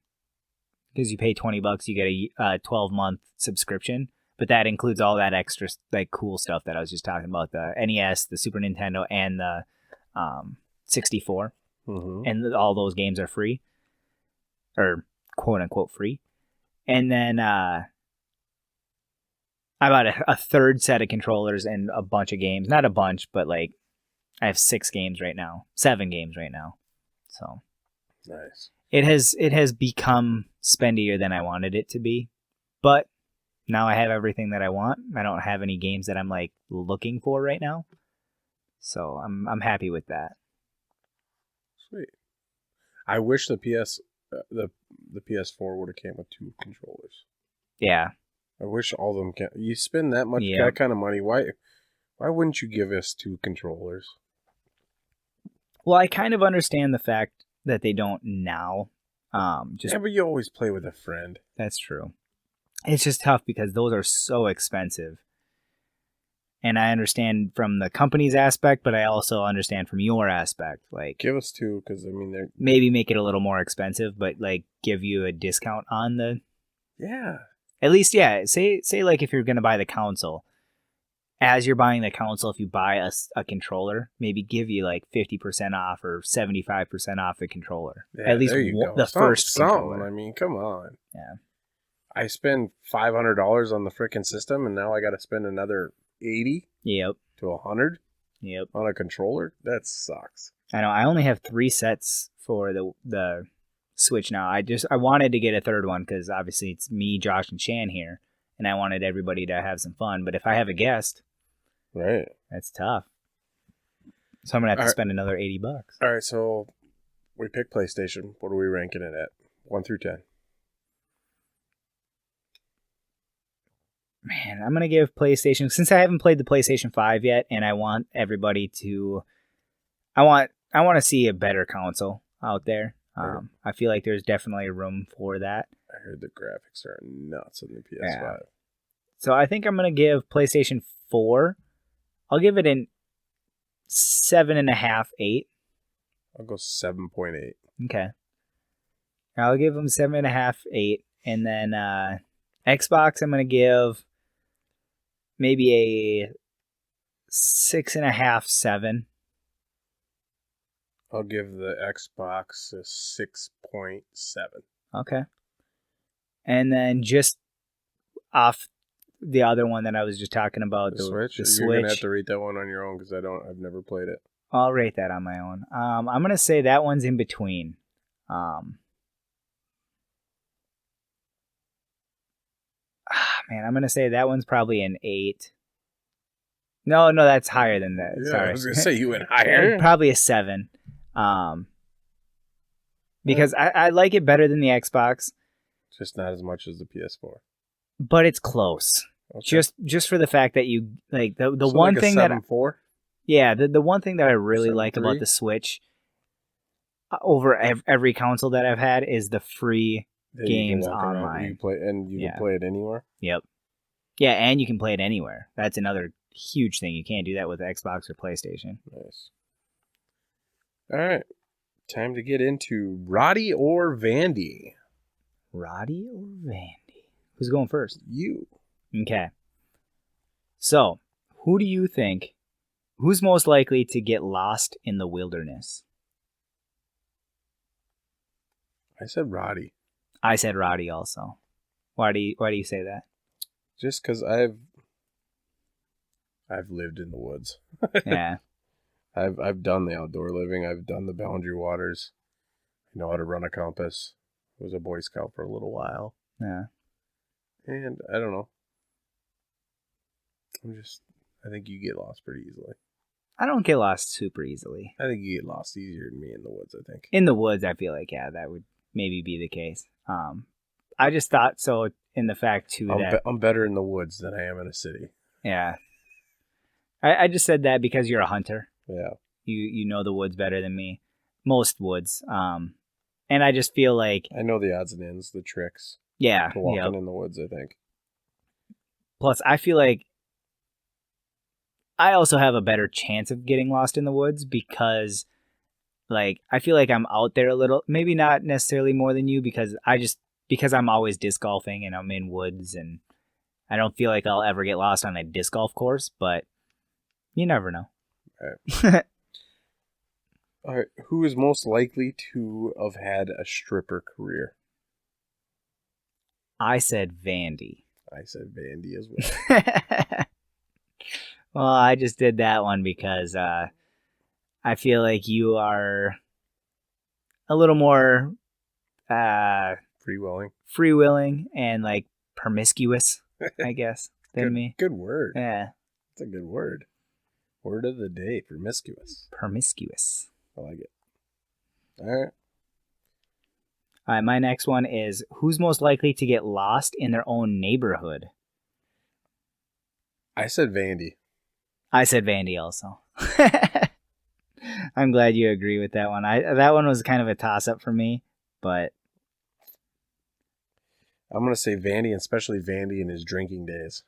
Because you pay $20, you get a 12-month subscription. But that includes all that extra like cool stuff that I was just talking about. The NES, the Super Nintendo, and the 64, Mm-hmm. and all those games are free, or quote unquote free. And then I bought a third set of controllers and a bunch of games. Not a bunch, but like I have 7 games right now. So Nice. it has become spendier than I wanted it to be, but now I have everything that I want. I don't have any games that I'm like looking for right now, so I'm happy with that. Sweet. I wish the PS4 would have came with 2 controllers. Yeah, I wish all of them can. You spend that much yeah. that kind of money. Why wouldn't you give us 2 controllers? Well, I kind of understand the fact that they don't now. Yeah, but you always play with a friend. That's true. It's just tough because those are so expensive. And I understand from the company's aspect, but I also understand from your aspect. Like, Give us 2, because I mean they're maybe make it a little more expensive, but like give you a discount on the. yeah. At least, yeah. Say like if you're gonna buy the console, as you're buying the console, if you buy a controller, maybe give you like 50% off or 75% off the controller. Yeah, At least there you go. the first controller. I mean, come on. Yeah. I spend $500 on the freaking system, and now I got to spend another 80 Yep. to 100 Yep. on a controller. That sucks. I know. I only have 3 sets for the Switch now. I wanted to get a third one because obviously it's me, Josh, and Shan here, and I wanted everybody to have some fun. But if I have a guest, Right. that's tough. So I'm gonna have to All right. spend another $80. All right, so we picked PlayStation. What are we ranking it at? 1 through 10. Man, I'm gonna give PlayStation, since I haven't played the PlayStation 5 yet, and I want everybody to. I want to see a better console out there. I feel like there's definitely room for that. I heard the graphics are nuts on the PS5. Yeah. So I think I'm gonna give PlayStation 4. I'll give it an 7.5, 8. I'll go 7.8. Okay. I'll give them 7.5, 8, and then Xbox I'm gonna give maybe a 6.5, 7. I'll give the Xbox a 6.7. Okay. And then just off the other one that I was just talking about, The Switch? The You're gonna have Switch. to rate that one on your own because I've never played it. I'll rate that on my own. I'm gonna say that one's in between. Man, I'm gonna say that one's probably an 8. No, that's higher than that. Yeah, Sorry. I was gonna say you went higher. Probably a 7. Because I like it better than the Xbox, Just not as much as the PS4. but it's close. Okay. Just for the fact that you like the So one like thing a that 7.4? the one thing that I really like 7.3? about the Switch over every console that I've had is the free That you can games walk around, online. you can play it anywhere. Yep. Yeah, and you can play it anywhere. That's another huge thing. You can't do that with Xbox or PlayStation. Nice. All right, time to get into Roddy or Vandy. Roddy or Vandy? Who's going first? You. Okay. So, who do you think? Who's most likely to get lost in the wilderness? I said Roddy. I said Roddy also. Why do you say that? Just because I've lived in the woods. Yeah. I've done the outdoor living. I've done the boundary waters. I know how to run a compass. I was a Boy Scout for a little while. Yeah. And I don't know. I think you get lost pretty easily. I don't get lost super easily. I think you get lost easier than me in the woods, I think. In the woods, I feel like, yeah, that would maybe be the case. I just thought so in the fact, too, that... I'm better in the woods than I am in a city. Yeah. I just said that because you're a hunter. Yeah. You know the woods better than me. Most woods. And I just feel like... I know the odds and ends, the tricks Yeah. to walking in the woods, I think. Plus, I feel like I also have a better chance of getting lost in the woods because, like, I feel like I'm out there a little. Maybe not necessarily more than you because I'm always disc golfing and I'm in woods and I don't feel like I'll ever get lost on a disc golf course, but you never know. Right. All right, who is most likely to have had a stripper career? I said Vandy. I said Vandy as well. Well, I just did that one because I feel like you are a little more Free-willing. free-willing and like promiscuous, I guess, than me. Good word. Yeah, That's a good word. Word of the day, promiscuous. promiscuous. I like it. All right. All right, my next one is who's most likely to get lost in their own neighborhood? I said Vandy. I said Vandy also. I'm glad you agree with that one. That one was kind of a toss-up for me, but I'm going to say Vandy, and especially Vandy in his drinking days.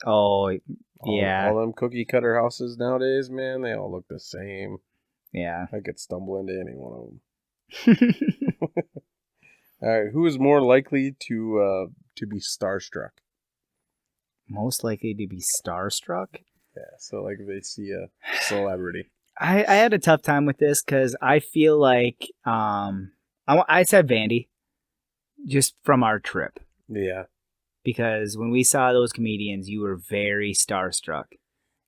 oh yeah, All them cookie cutter houses nowadays, man, they all look the same. yeah. I could stumble into any one of them. All right, who is more likely to be starstruck? Most likely to be starstruck? Yeah, so like if they see a celebrity. I had a tough time with this because I feel like I said Vandy just from our trip Yeah. because when we saw those comedians, you were very starstruck.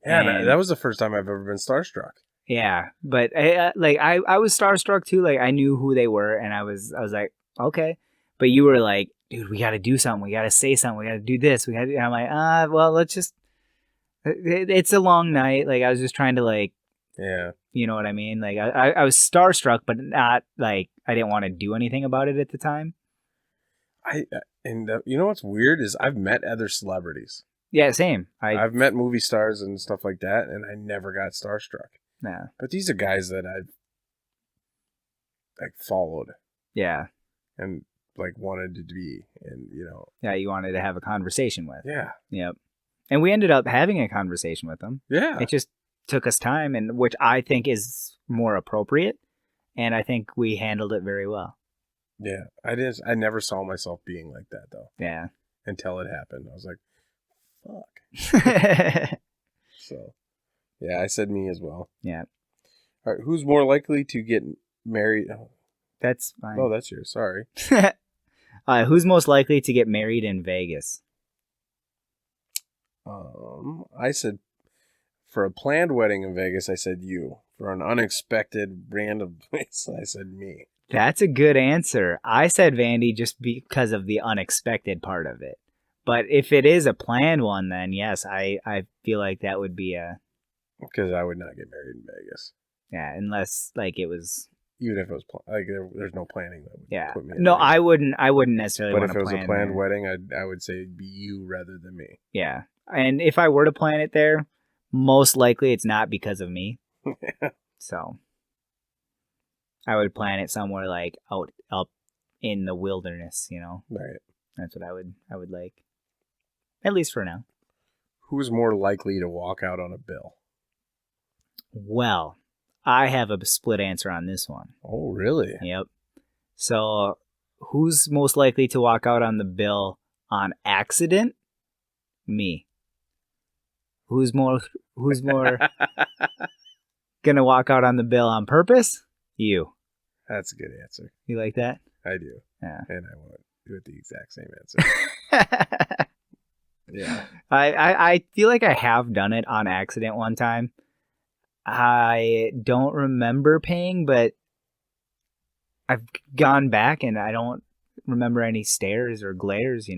Yeah, And- that was the first time I've ever been starstruck. Yeah, but I was starstruck too. Like I knew who they were, and I was like, okay. But you were like, dude, we got to do something. We got to say something. We got to do this. We got. I'm like, well, let's just. It's a long night. Like I was just trying to like, Yeah. you know what I mean? Like I was starstruck, but not like I didn't want to do anything about it at the time. You know what's weird is I've met other celebrities. Yeah, same. I've met movie stars and stuff like that, and I never got starstruck. Yeah. But these are guys that I've like followed Yeah. and like wanted to be, and Yeah, you wanted to have a conversation with. yeah, Yep. And we ended up having a conversation with them. yeah, It just took us time, and which I think is more appropriate, and I think we handled it very well. yeah. I never saw myself being like that though Yeah. until it happened. I was like, fuck. So, yeah, I said me as well. Yeah. All right, who's more likely to get married? That's fine. Oh, that's yours. Sorry. Who's most likely to get married in Vegas? I said for a planned wedding in Vegas, I said you. For an unexpected random place, I said me. That's a good answer. I said Vandy just because of the unexpected part of it. But if it is a planned one, then yes, I feel like that would be a Because I would not get married in Vegas. yeah, unless like it was Even if it was there's no planning that would yeah. put me in No, Vegas. I wouldn't necessarily But want if to it was a plan planned there. wedding, I would say it'd be you rather than me. Yeah. And if I were to plan it there, most likely it's not because of me. So I would plan it somewhere like out up in the wilderness, Right. That's what I would like. At least for now. Who's more likely to walk out on a bill? Well, I have a split answer on this one. Oh, really? Yep. So, who's most likely to walk out on the bill on accident? Me. Who's more gonna walk out on the bill on purpose? You. That's a good answer. You like that? I do. Yeah. And I want to do it the exact same answer. Yeah. I feel like I have done it on accident one time. I don't remember paying, but I've gone back and I don't remember any stares or glares,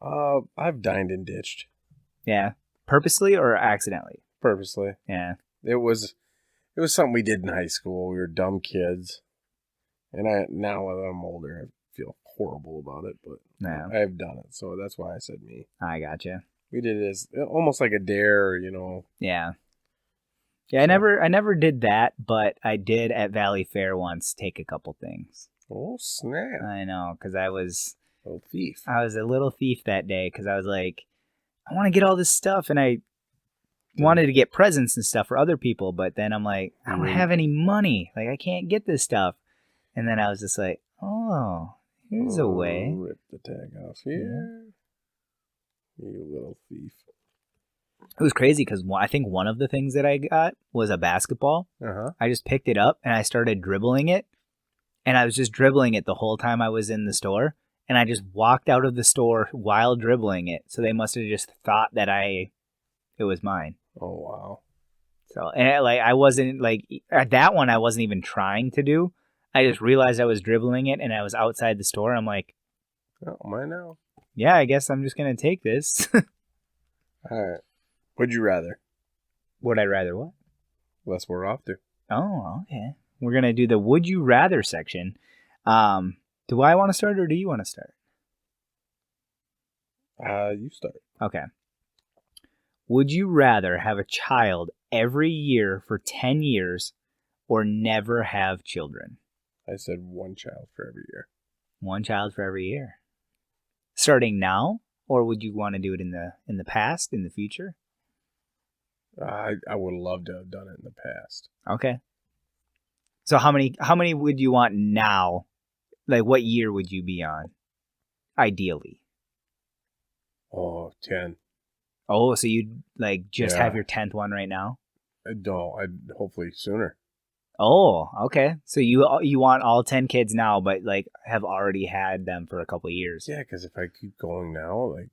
I've dined and ditched Yeah. Purposely or accidentally? purposely. Yeah. It was something we did in high school. We were dumb kids. And now that I'm older, I feel horrible about it, but No. I have done it. So that's why I said me. I gotcha. We did it as almost like a dare, Yeah. Yeah, I never did that, but I did at Valley Fair once take a couple things. Oh, snap. I know, because I was Oh, thief. a little thief that day because I was like, I want to get all this stuff, and I wanted to get presents and stuff for other people, but then I'm like, I don't have any money. Like, I can't get this stuff. And then I was just like, oh, here's a way. Rip the tag off here. You little thief. It was crazy because I think one of the things that I got was a basketball. Uh-huh. I just picked it up and I started dribbling it. And I was just dribbling it the whole time I was in the store. And I just walked out of the store while dribbling it. So they must have just thought that it was mine. Oh, wow. So, and I wasn't like, at that one, I wasn't even trying to do. I just realized I was dribbling it and I was outside the store. I'm like, Oh, mine now. yeah, I guess I'm just going to take this. All right. Would you rather? Would I rather what? That's what we're off to. Oh, okay. We're going to do the would you rather section. Do I want to start or do you want to start? You start. Okay. Would you rather have a child every year for 10 years or never have children? I said one child for every year. One child for every year. Starting now, or would you want to do it in the past, in the future? I would love to have done it in the past. Okay. So how many would you want now? Like what year would you be on? Ideally. Oh, 10. Oh, so you'd like just Yeah. have your 10th one right now? No, I'd hopefully sooner. Oh, okay. So you want all 10 kids now, but like have already had them for a couple of years. Yeah, because if I keep going now, like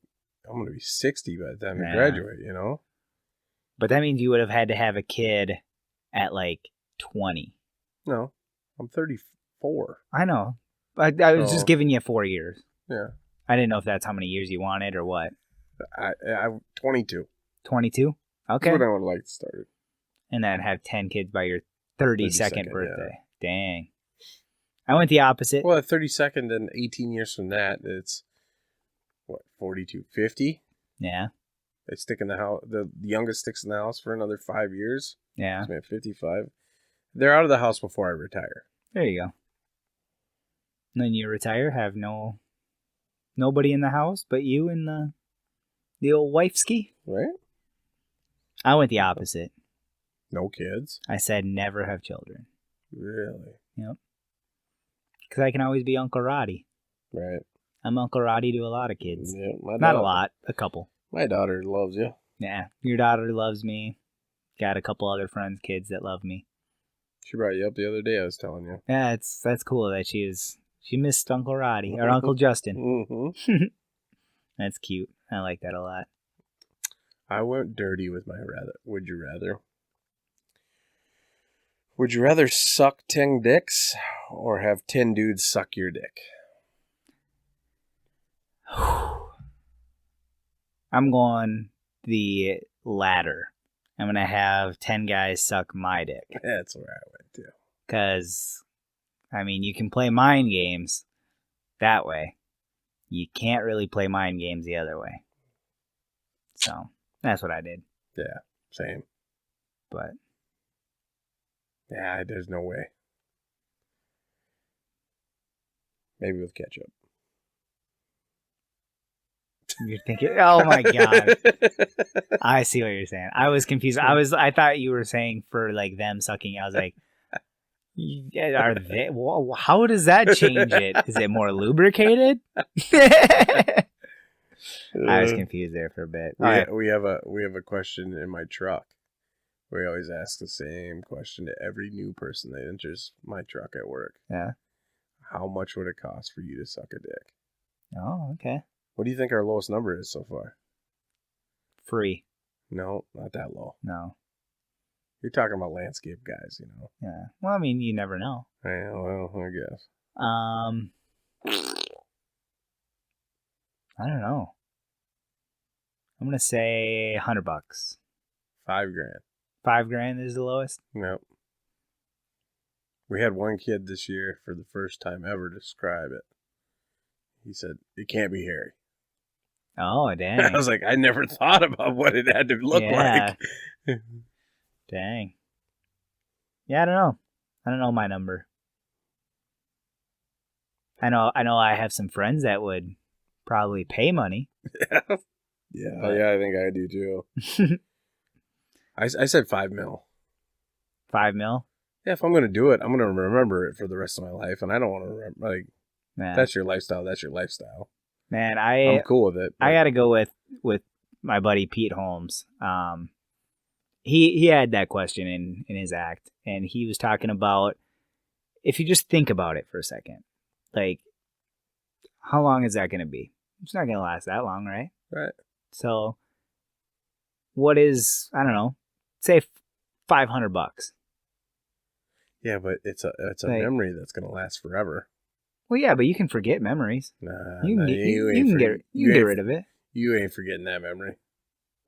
I'm gonna be 60 by the time I Yeah. graduate. You know. But that means you would have had to have a kid at like 20. No, I'm 34. I know. I was So- just giving you 4 years. Yeah. I didn't know if that's how many years you wanted or what. I'm 22. 22? Okay. That's what I would like to start. And then have 10 kids by your 32nd 32nd, birthday. Dang. I went the opposite. Well, at 32nd and 18 years from that, it's what 42, 50. Yeah. They stick in the house. The youngest sticks in the house for another 5 years. Yeah. I'm at 55. They're out of the house before I retire. There you go. And then you retire, have nobody in the house but you and the old wifeski. Right? I went the opposite. No kids. I said never have children. Really? Because I can always be Uncle Roddy. Right. I'm Uncle Roddy to a lot of kids. Yeah, Not a lot, a couple. My daughter loves you. Yeah, your daughter loves me. Got a couple other friends' kids that love me. She brought you up the other day, I was telling you. Yeah, that's cool that she missed Uncle Roddy or Uncle Justin. Mm-hmm. That's cute. I like that a lot. I went dirty with my would you rather. Would you rather suck 10 dicks or have 10 dudes suck your dick? I'm going the latter. I'm going to have 10 guys suck my dick. That's where I went to. Because, I mean, you can play mind games that way. You can't really play mind games the other way. So, that's what I did. Yeah, same. But, Yeah, there's no way. Maybe with ketchup. you're thinking, oh my God. I see what you're saying. I was confused. I thought you were saying for like them sucking. I was like, are they? How does that change it? Is it more lubricated? I was confused there for a bit. All right. We have a question in my truck. We always ask the same question to every new person that enters my truck at work. Yeah. How much would it cost for you to suck a dick? Oh, okay. What do you think our lowest number is so far? Free. No, not that low. No. You're talking about landscape guys, you know. Yeah. Well, I mean, you never know. Yeah, well, I guess. I don't know. I'm gonna say $100. $5,000. $5,000 is the lowest. Nope. We had one kid this year for the first time ever describe it. He said, "It can't be hairy." Oh, I dang. was like, I never thought about what it had to look Yeah. like. Dang. Yeah, I don't know. I don't know my number. I know I have some friends that would probably pay money. Yeah, But- I think I do too. I said $5 million. $5 million? Yeah, if I'm gonna do it, I'm gonna remember it for the rest of my life, and I don't want to remember. Like, Man, that's your lifestyle. That's your lifestyle. man, I'm cool with it. I but- gotta go with my buddy Pete Holmes. He had that question in his act, and he was talking about, if you just think about it for a second, like, how long is that going to be? It's not going to last that long, right? Right. So, what is, I don't know, say $500. Yeah, but it's a Like, memory that's gonna last forever. well, yeah, but you can forget memories. Nah, You can nah, get you you ain't can forget- get rid of it. You ain't forgetting that memory.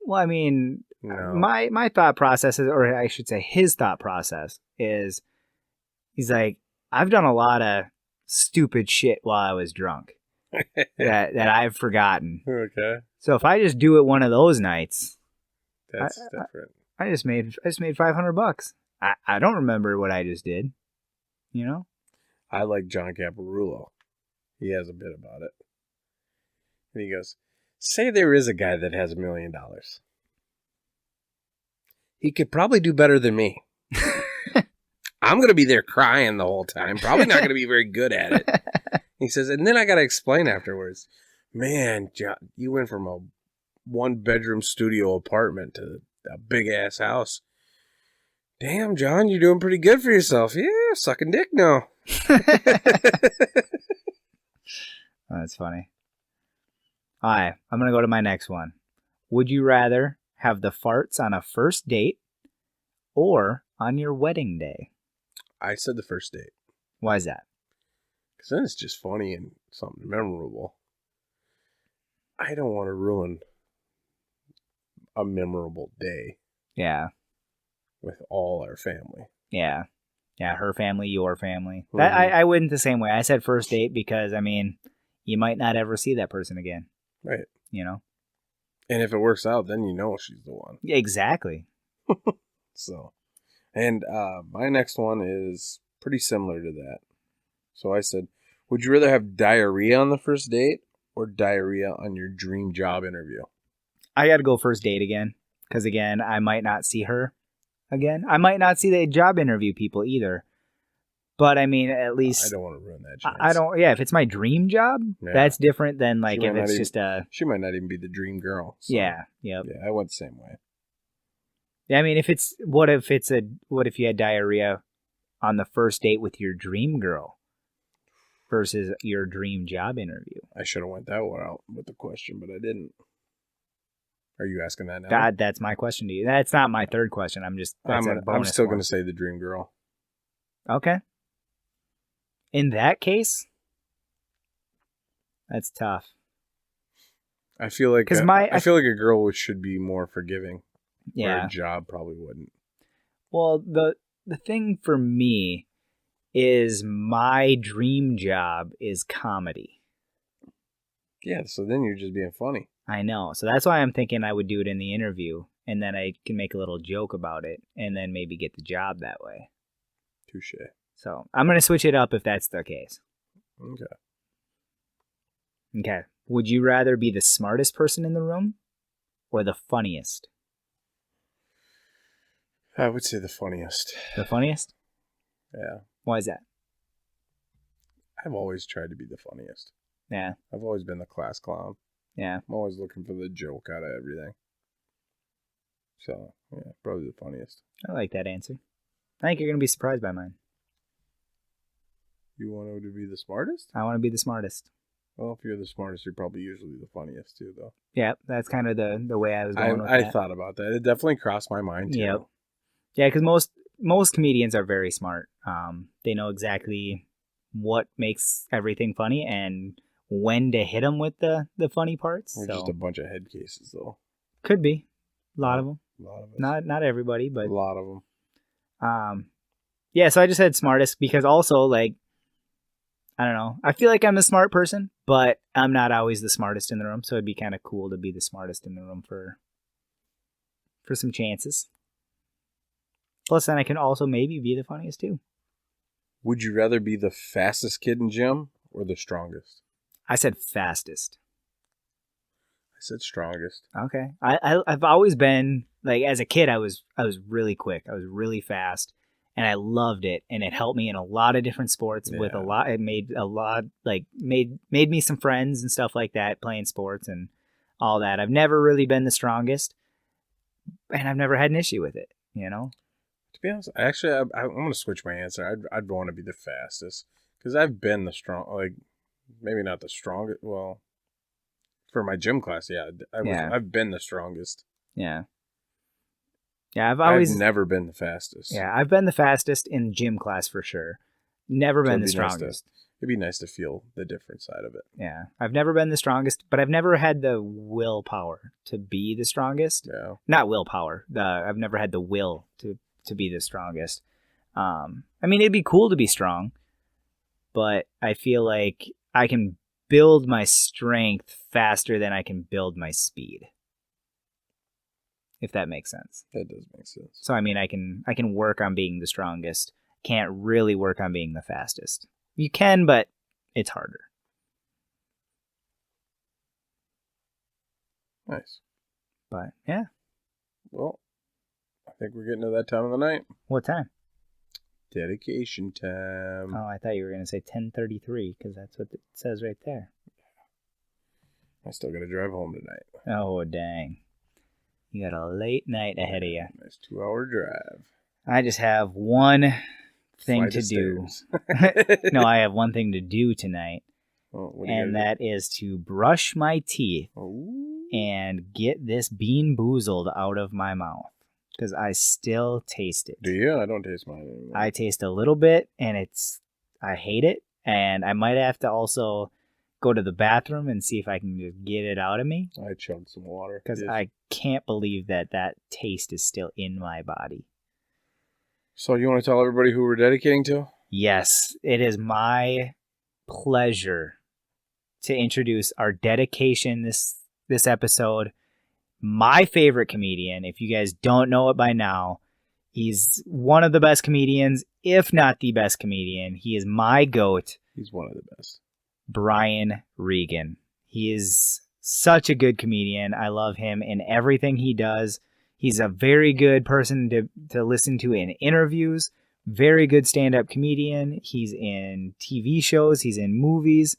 Well, I mean, No. my thought process is, or I should say, his thought process is, he's like, I've done a lot of stupid shit while I was drunk that I've forgotten. Okay, So if I just do it one of those nights, that's different. I just made $500. I don't remember what I just did. You know? I like John Caparulo. He has a bit about it. And he goes, say there is a guy that has $1 million. He could probably do better than me. I'm going to be there crying the whole time. Probably not going to be very good at it. He says, and then I got to explain afterwards. Man, John, you went from a 1-bedroom studio apartment to a big-ass house. Damn, John, you're doing pretty good for yourself. Yeah, sucking dick now. Oh, that's funny. All right, I'm going to go to my next one. Would you rather have the farts on a first date or on your wedding day? I said the first date. Why is that? Because then it's just funny and something memorable. I don't want to ruin a memorable day Yeah. with all our family. Yeah. Yeah, her family, your family. Mhm. That I went the same way. I said first date because, I mean, you might not ever see that person again. Right. You know? And if it works out, then you know she's the one. Exactly. So, and my next one is pretty similar to that. So I said, would you rather have diarrhea on the first date or diarrhea on your dream job interview? I got to go first date again because, again, I might not see her again. I might not see the job interview people either. But, I mean, at least... I don't want to ruin that chance. I don't... Yeah, if it's my dream job, Yeah. that's different than, like, She if might it's not just a... She might not even be the dream girl. So, Yeah, yep. Yeah, I went the same way. Yeah, I mean, if it's... What if you had diarrhea on the first date with your dream girl versus your dream job interview? I should have went that one out with the question, but I didn't. Are you asking that now? God, that's my question to you. That's not my third question. I'm still going to say the dream girl. Okay. In that case, that's tough. I feel like I feel like a girl should be more forgiving. Yeah. Where a job probably wouldn't. Well, the thing for me is my dream job is comedy. Yeah, so then you're just being funny. I know. So that's why I'm thinking I would do it in the interview, and then I can make a little joke about it, and then maybe get the job that way. Touche. So I'm going to switch it up if that's the case. Okay. Okay. Would you rather be the smartest person in the room or the funniest? I would say the funniest. The funniest? Yeah. Why is that? I've always tried to be the funniest. Yeah. I've always been the class clown. Yeah. I'm always looking for the joke out of everything. So, yeah, probably the funniest. I like that answer. I think you're going to be surprised by mine. You want to be the smartest? I want to be the smartest. Well, if you're the smartest, you're probably usually the funniest too, though. Yeah, that's kind of the way I was going with I that. thought about that. It definitely crossed my mind too. Yep. Yeah, because most comedians are very smart. They know exactly what makes everything funny and when to hit them with the funny parts. We're just a bunch of head cases, though. Could be. A lot of them. A lot of us. Not everybody, but a lot of them. Yeah, so I just said smartest because also, like, I don't know. I feel like I'm a smart person, but I'm not always the smartest in the room, so it'd be kind of cool to be the smartest in the room for some chances. Plus, then I can also maybe be the funniest too. Would you rather be the fastest kid in gym or the strongest? I said fastest. I said strongest. Okay. I've always been, like, as a kid, I was really quick. I was really fast, and I loved it, and it helped me in a lot of different sports. Yeah. With a lot, it made a lot, like, made me some friends and stuff like that playing sports, and all that. I've never really been the strongest, and I've never had an issue with it, you know? To be honest, actually, I'm going to switch my answer. I'd want to be the fastest because I've been the strong, like maybe not the strongest. Well, for my gym class, yeah, Yeah. I've been the strongest. Yeah. Yeah, I've never been the fastest. Yeah, I've been the fastest in gym class for sure. Never So been the strongest. It'd be nice to feel the different side of it. Yeah, I've never been the strongest, but I've never had the willpower to be the strongest. Yeah. Not willpower. I've never had the will to be the strongest. I mean, it'd be cool to be strong, but I feel like I can build my strength faster than I can build my speed. If that makes sense. That does make sense. So I mean, I can work on being the strongest. Can't really work on being the fastest. You can, but it's harder. Nice. But yeah. Well, I think we're getting to that time of the night. What time? Dedication time. Oh, I thought you were going to say 10:33 because that's what it says right there. I still got to drive home tonight. Oh, dang. You got a late night ahead of you. Nice 2-hour drive. I just have one thing to do. No, I have one thing to do tonight. And that is to brush my teeth and get this Bean Boozled out of my mouth. Because I still taste it. Do you? I don't taste mine anymore. I taste a little bit, and I hate it. And I might have to also go to the bathroom and see if I can just get it out of me. I chugged some water. Because I can't believe that taste is still in my body. So you want to tell everybody who we're dedicating to? Yes, it is my pleasure to introduce our dedication this episode. My favorite comedian, if you guys don't know it by now, he's one of the best comedians, if not the best comedian. He is my GOAT. He's one of the best. Brian Regan. He is such a good comedian. I love him in everything he does. He's a very good person to listen to in interviews. Very good stand-up comedian. He's in TV shows. He's in movies.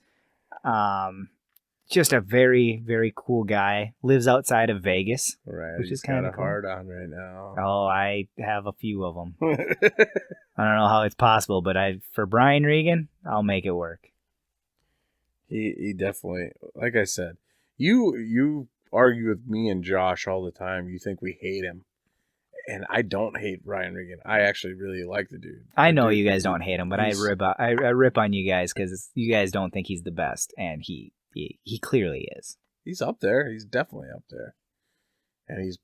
Just a very, very cool guy. Lives outside of Vegas, right? Which is kind of cool. Hard on right now. Oh, I have a few of them. I don't know how it's possible, but for Brian Regan, I'll make it work. He definitely, like I said, you argue with me and Josh all the time. You think we hate him. And I don't hate Brian Regan. I actually really like the dude. I know you guys don't hate him, but I rip on you guys because you guys don't think he's the best, and he clearly is. He's up there. He's definitely up there, and he's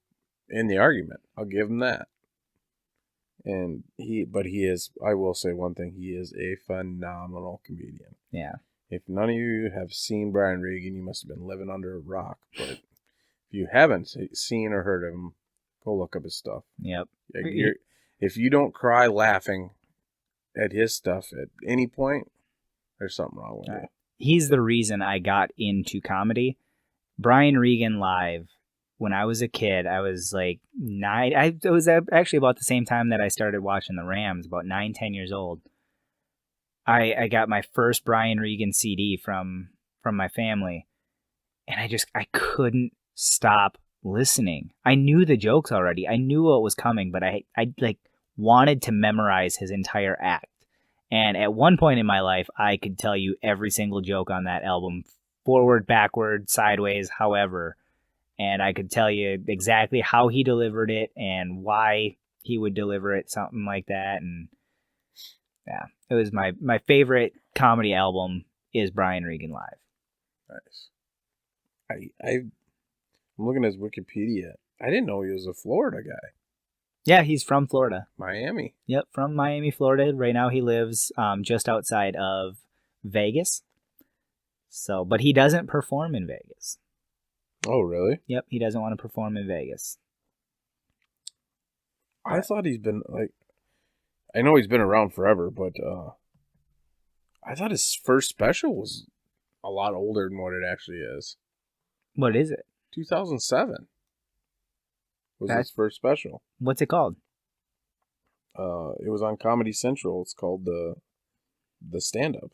in the argument. I'll give him that. But he is. I will say one thing: he is a phenomenal comedian. Yeah. If none of you have seen Brian Regan, you must have been living under a rock. But if you haven't seen or heard of him, go look up his stuff. Yep. If you don't cry laughing at his stuff at any point, there's something wrong with it. He's the reason I got into comedy. Brian Regan live. When I was a kid, I was like 9. It was actually about the same time that I started watching the Rams, about 9, 10 years old. I got my first Brian Regan CD from my family, and I couldn't stop listening. I knew the jokes already. I knew what was coming, but I like wanted to memorize his entire act. And at one point in my life, I could tell you every single joke on that album, forward, backward, sideways, however. And I could tell you exactly how he delivered it and why he would deliver it, something like that. And yeah, it was my favorite comedy album is Brian Regan Live. Nice. I'm looking at his Wikipedia. I didn't know he was a Florida guy. Yeah, he's from Florida. Miami. Yep, from Miami, Florida. Right now he lives just outside of Vegas. So, but he doesn't perform in Vegas. Oh, really? Yep, he doesn't want to perform in Vegas. I thought he's been I know he's been around forever, but I thought his first special was a lot older than what it actually is. What is it? 2007 was his first special. What's it called? It was on Comedy Central. It's called the Stand Up.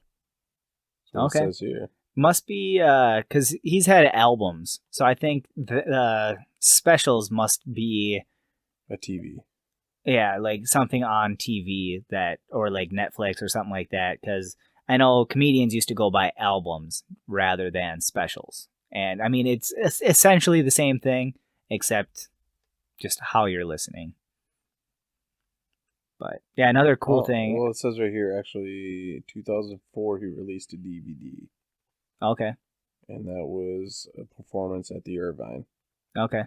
Okay. It says here. Must be because he's had albums, so I think the specials must be A TV. yeah, like something on TV that or like Netflix or something like that. Because I know comedians used to go by albums rather than specials, and I mean it's essentially the same thing except just how you're listening. But yeah, another cool Oh, thing. well, it says right here, actually, 2004, he released a DVD, Okay, and that was a performance at the Irvine. okay.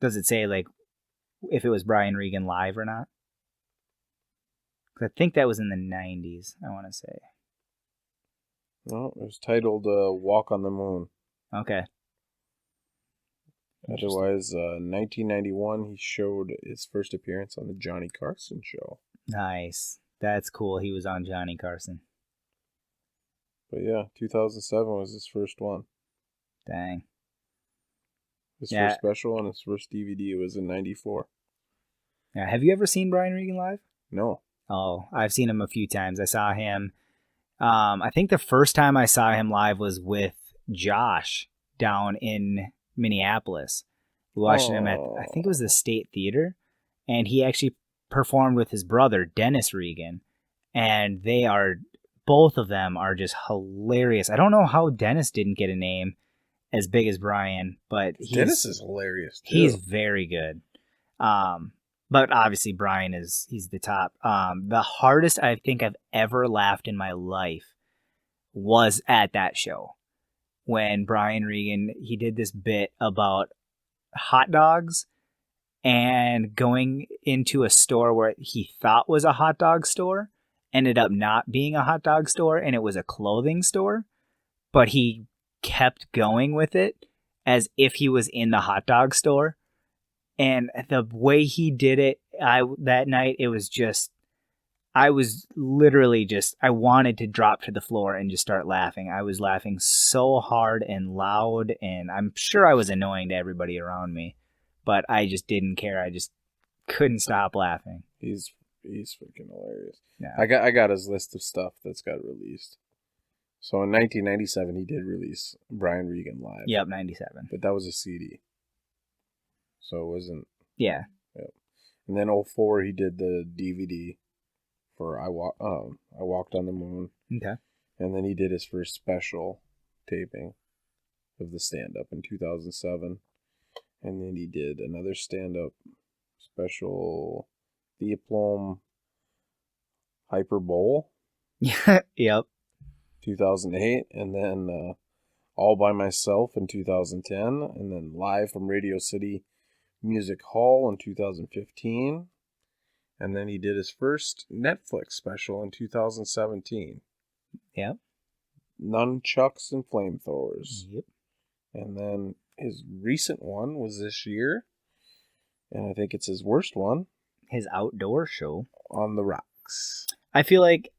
Does it say like if it was Brian Regan live or not? 'Cause I think that was in the '90s. I want to say. No, it was titled Walk on the Moon. Okay. Interesting. Otherwise, 1991, he showed his first appearance on the Johnny Carson show. Nice. That's cool. He was on Johnny Carson. But yeah, 2007 was his first one. Dang. His Yeah. first special and his first DVD was in 94. Yeah. Have you ever seen Brian Regan live? No. Oh, I've seen him a few times. I saw him. I think the first time I saw him live was with Josh down in Minneapolis. We watched him at I think it was the State Theater, and he actually performed with his brother Dennis Regan, and they are both of them are just hilarious. I don't know how Dennis didn't get a name as big as Brian, but Dennis is hilarious too. he's very good. But obviously Brian he's the top. The hardest I think I've ever laughed in my life was at that show when Brian Regan he did this bit about hot dogs and going into a store where he thought was a hot dog store ended up not being a hot dog store and it was a clothing store, but he kept going with it as if he was in the hot dog store. And the way he did it, that night it was just I was literally just I wanted to drop to the floor and just start laughing. I was laughing so hard and loud, and I'm sure I was annoying to everybody around me, but I just didn't care. I just couldn't stop laughing. He's freaking hilarious. Yeah. I got his list of stuff that's got released. So in 1997, he did release Brian Regan live. Yep, 97. But that was a CD. So it wasn't. Yeah. Yep. And then 04, he did the DVD for I Walked on the Moon. Okay. And then he did his first special taping of the stand-up in 2007. And then he did another stand-up special, Theoplum Hyperbole. Yep. 2008. And then All by Myself in 2010. And then Live from Radio City Music Hall in 2015. And then he did his first Netflix special in 2017. Yep. Nunchucks and Flamethrowers. Yep. And then his recent one was this year. And I think it's his worst one. His outdoor show. On the Rocks. I feel like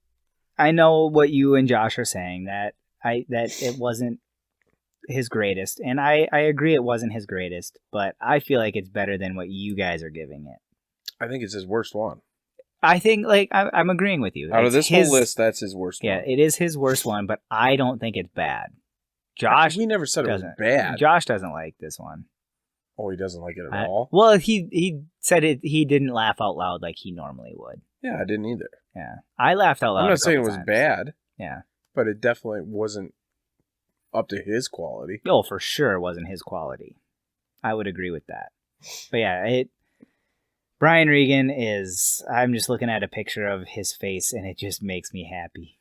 I know what you and Josh are saying, that it wasn't his greatest. And I agree it wasn't his greatest, but I feel like it's better than what you guys are giving it. I think it's his worst one. I think, like, I'm agreeing with you. Out of this whole list, that's his worst one. Yeah, it is his worst one, but I don't think it's bad. Josh We never said it was doesn't. bad. Josh doesn't like this one. Oh, he doesn't like it at all? Well, he said it. He didn't laugh out loud like he normally would. Yeah, I didn't either. Yeah, I laughed out loud. I'm a not saying it couple was times. bad. Yeah. But it definitely wasn't up to his quality. Oh, for sure it wasn't his quality. I would agree with that. But yeah, Brian Regan is, I'm just looking at a picture of his face and it just makes me happy.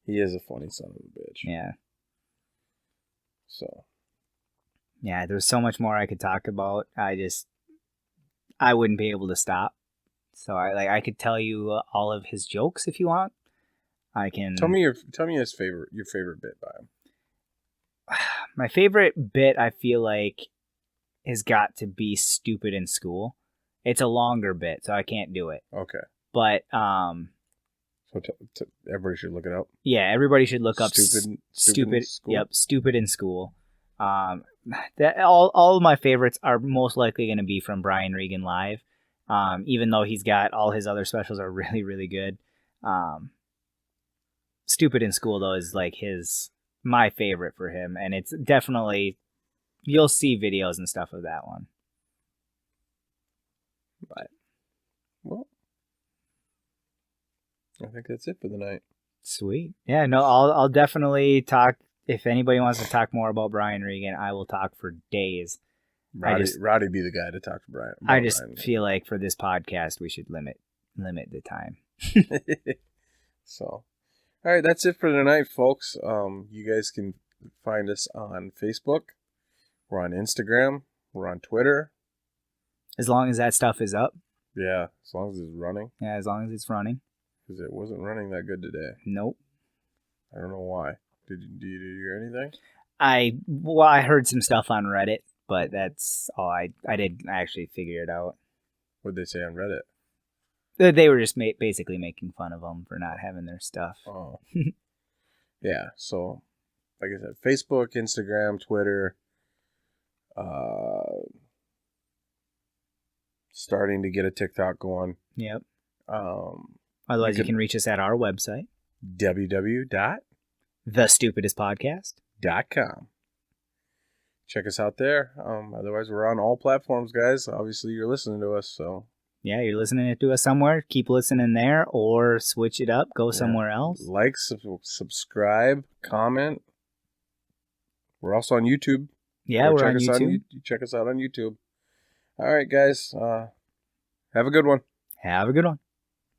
He is a funny son of a bitch. Yeah. So. Yeah, there's so much more I could talk about. I wouldn't be able to stop. So I could tell you all of his jokes if you want. I can tell me your favorite bit by him. My favorite bit, I feel like, has got to be Stupid in School. It's a longer bit, so I can't do it. Okay. But so everybody should look it up. Yeah, everybody should look up Stupid. Yep, Stupid in School. That all of my favorites are most likely going to be from Brian Regan live. Even though he's got all his other specials are really, really good. Stupid in School though is like my favorite for him, and it's definitely you'll see videos and stuff of that one. But Well, I think that's it for the night. sweet. Yeah, no, I'll definitely talk. If anybody wants to talk more about Brian Regan, I will talk for days. Roddy be the guy to talk to Brian. I just feel like for this podcast we should limit the time. So, all right, that's it for tonight, folks. You guys can find us on Facebook. We're on Instagram. We're on Twitter. As long as that stuff is up. Yeah, as long as it's running. Yeah, as long as it's running. Because it wasn't running that good today. Nope. I don't know why. Did you hear anything? I heard some stuff on Reddit, but that's all I didn't actually figure it out. What'd they say on Reddit? They were just basically making fun of them for not having their stuff. Oh. Yeah, so, like I said, Facebook, Instagram, Twitter. Starting to get a TikTok going. Yep. Otherwise, you can reach us at our website. www.thestupidestpodcast.com. Check us out there. Otherwise, we're on all platforms, guys. Obviously, you're listening to us, so... Yeah, you're listening to us somewhere. Keep listening there, or switch it up. Go somewhere else. Like, subscribe, comment. We're also on YouTube. Yeah, we're on YouTube. Check us out on YouTube. All right, guys. Have a good one. Have a good one.